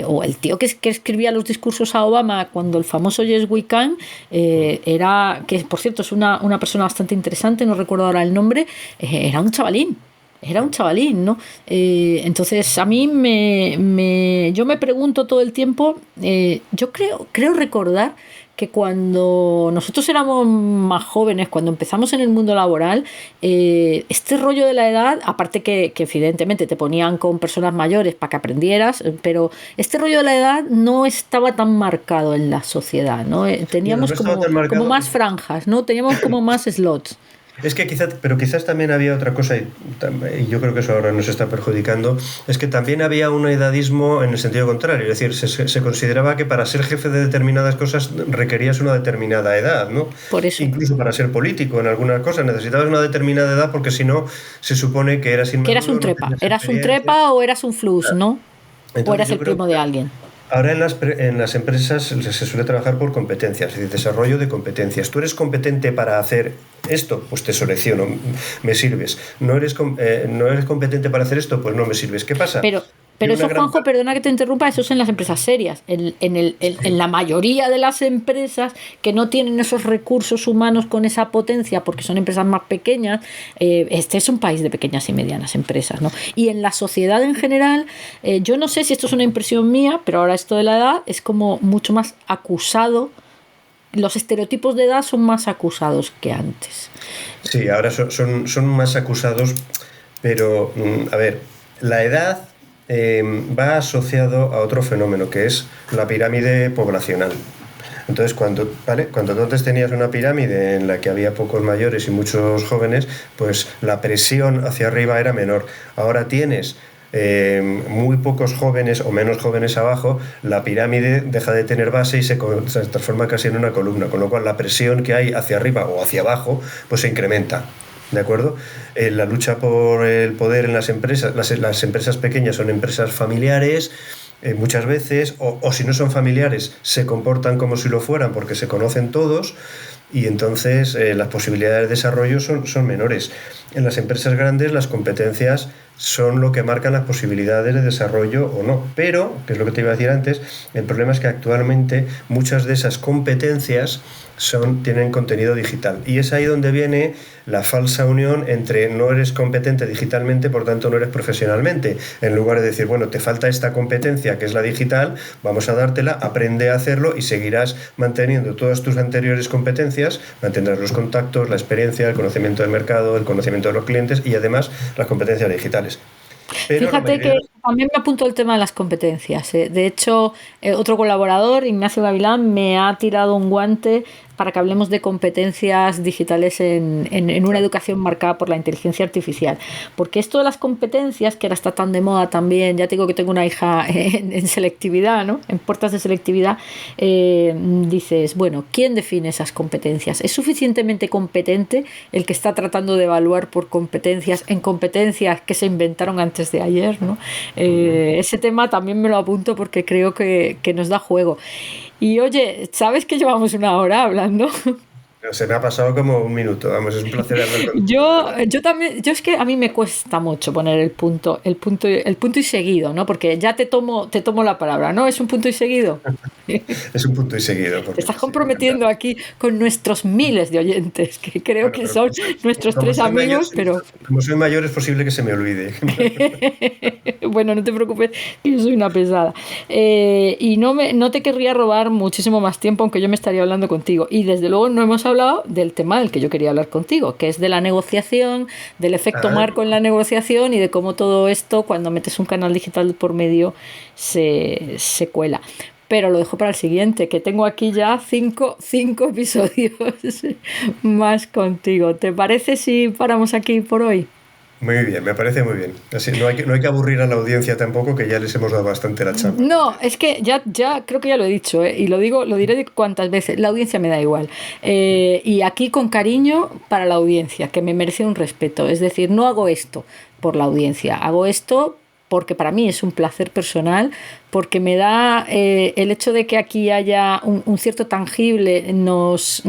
O el tío que escribía los discursos a Obama cuando el famoso Yes We Can era, que por cierto es una persona bastante interesante, no recuerdo ahora el nombre, era un chavalín, ¿no? Entonces a mí yo me pregunto todo el tiempo, yo creo recordar que cuando nosotros éramos más jóvenes, cuando empezamos en el mundo laboral, este rollo de la edad, aparte que evidentemente te ponían con personas mayores para que aprendieras, pero este rollo de la edad no estaba tan marcado en la sociedad, ¿no? Teníamos como más franjas, ¿no? Teníamos como más slots. Es que quizás también había otra cosa, y yo creo que eso ahora nos está perjudicando, es que también había un edadismo en el sentido contrario, es decir, se consideraba que para ser jefe de determinadas cosas requerías una determinada edad, ¿no? Por eso. Incluso para ser político en algunas cosas necesitabas una determinada edad porque si no se supone que eras inmaduro. Que eras un trepa, eras un trepa o eras un flus, claro. ¿No? Entonces, o eras el primo de alguien. Ahora en las empresas se suele trabajar por competencias, es decir, desarrollo de competencias. Tú eres competente para hacer esto, pues te selecciono, me sirves. No eres competente para hacer esto, pues no me sirves. ¿Qué pasa? Pero eso, Juanjo, perdona que te interrumpa, eso es en las empresas serias. En la mayoría de las empresas que no tienen esos recursos humanos con esa potencia, porque son empresas más pequeñas, este es un país de pequeñas y medianas empresas, ¿no? Y en la sociedad en general, yo no sé si esto es una impresión mía, pero ahora esto de la edad es como mucho más acusado. Los estereotipos de edad son más acusados que antes. Sí, ahora son más acusados, pero a ver, la edad va asociado a otro fenómeno que es la pirámide poblacional. Entonces, cuando tú antes tenías una pirámide en la que había pocos mayores y muchos jóvenes, pues la presión hacia arriba era menor. Ahora tienes muy pocos jóvenes o menos jóvenes abajo, la pirámide deja de tener base y se transforma casi en una columna, con lo cual la presión que hay hacia arriba o hacia abajo pues se incrementa. ¿De acuerdo? La lucha por el poder en las empresas, las empresas pequeñas son empresas familiares, muchas veces, o si no son familiares, se comportan como si lo fueran porque se conocen todos y entonces las posibilidades de desarrollo son menores. En las empresas grandes las competencias son lo que marcan las posibilidades de desarrollo o no. Pero, que es lo que te iba a decir antes, el problema es que actualmente muchas de esas competencias tienen contenido digital. Y es ahí donde viene la falsa unión entre no eres competente digitalmente, por tanto no eres profesionalmente. En lugar de decir, bueno, te falta esta competencia que es la digital, vamos a dártela, aprende a hacerlo y seguirás manteniendo todas tus anteriores competencias, mantendrás los contactos, la experiencia, el conocimiento del mercado, el conocimiento de los clientes y además las competencias digitales. Pero fíjate que también me apunto el tema de las competencias. De hecho, otro colaborador, Ignacio Gavilán, me ha tirado un guante para que hablemos de competencias digitales en una educación marcada por la inteligencia artificial. Porque esto de las competencias, que ahora está tan de moda también, ya te digo que tengo una hija en selectividad, ¿no? En puertas de selectividad, dices, bueno, ¿quién define esas competencias? ¿Es suficientemente competente el que está tratando de evaluar por competencias en competencias que se inventaron antes de ayer, ¿no? Ese tema también me lo apunto porque creo que nos da juego. Y oye, ¿sabes que llevamos una hora hablando? Se me ha pasado como un minuto, vamos, es un placer hablar contigo. Yo también, yo es que a mí me cuesta mucho poner el punto y seguido, ¿no? Porque ya te tomo la palabra, ¿no? Es un punto y seguido. Es un punto y seguido, Te estás correcto, sí, comprometiendo encantado. aquí con nuestros miles de oyentes, que creo Bueno, que pero son nuestros como tres soy mayor, amigos, pero como soy mayor es posible que se me olvide. bueno, no te preocupes, que yo soy una pesada. Y no te querría robar muchísimo más tiempo, aunque yo me estaría hablando contigo. Y desde luego no hemos hablado del tema del que yo quería hablar contigo, que es de la negociación, del efecto Ah, marco en la negociación y de cómo todo esto, cuando metes un canal digital por medio, se cuela. Pero lo dejo para el siguiente, que tengo aquí ya cinco episodios más contigo. ¿Te parece si paramos aquí por hoy? muy bien, me parece muy bien. Así, no hay que aburrir a la audiencia tampoco, que ya les hemos dado bastante la chapa No, también. es que ya creo que ya lo he dicho, ¿eh? Y lo diré cuantas veces. La audiencia me da igual. Y aquí con cariño para la audiencia, que me merece un respeto. Es decir, no hago esto por la audiencia, hago esto porque para mí es un placer personal, porque me da el hecho de que aquí haya un cierto tangible, nos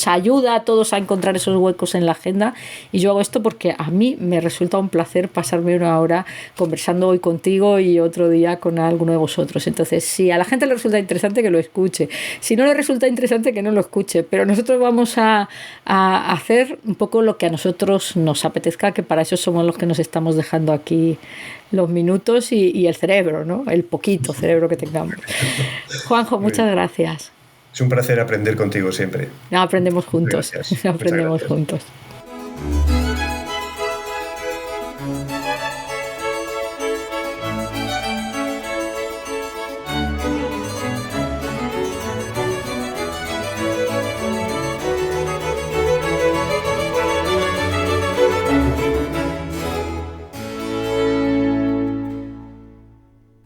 ayuda a todos a encontrar esos huecos en la agenda. Y yo hago esto porque a mí me resulta un placer pasarme una hora conversando hoy contigo y otro día con alguno de vosotros. Entonces, si a la gente le resulta interesante, que lo escuche. Si no le resulta interesante, que no lo escuche. Pero nosotros vamos a hacer un poco lo que a nosotros nos apetezca, que para eso somos los que nos estamos dejando aquí los minutos y el cerebro, ¿no? El poquito cerebro que tengamos. Juanjo, Muy muchas bien. gracias. Es un placer aprender contigo siempre. No, aprendemos Muchas juntos, gracias. Muchas aprendemos gracias. juntos.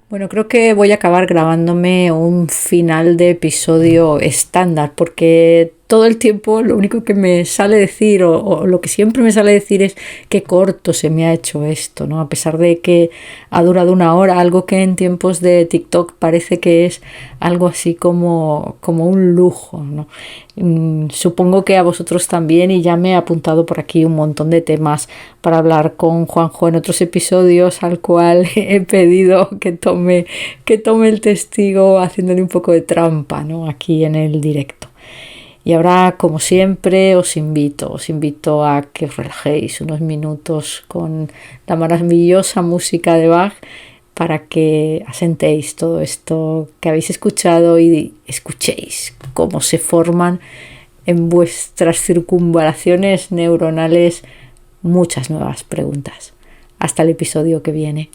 Bueno, creo que voy a acabar grabándome un final de episodio estándar, porque todo el tiempo lo único que me sale decir, o lo que siempre me sale decir, es qué corto se me ha hecho esto, ¿no? A pesar de que ha durado una hora, algo que en tiempos de TikTok parece que es algo así como un lujo, ¿no? Supongo que a vosotros también, y ya me he apuntado por aquí un montón de temas para hablar con Juanjo en otros episodios, al cual he pedido que tome el testigo haciéndole un poco de trampa, ¿no? Aquí en el directo. Y ahora, como siempre, os invito a que os relajéis unos minutos con la maravillosa música de Bach para que asentéis todo esto que habéis escuchado y escuchéis cómo se forman en vuestras circunvalaciones neuronales muchas nuevas preguntas. Hasta el episodio que viene.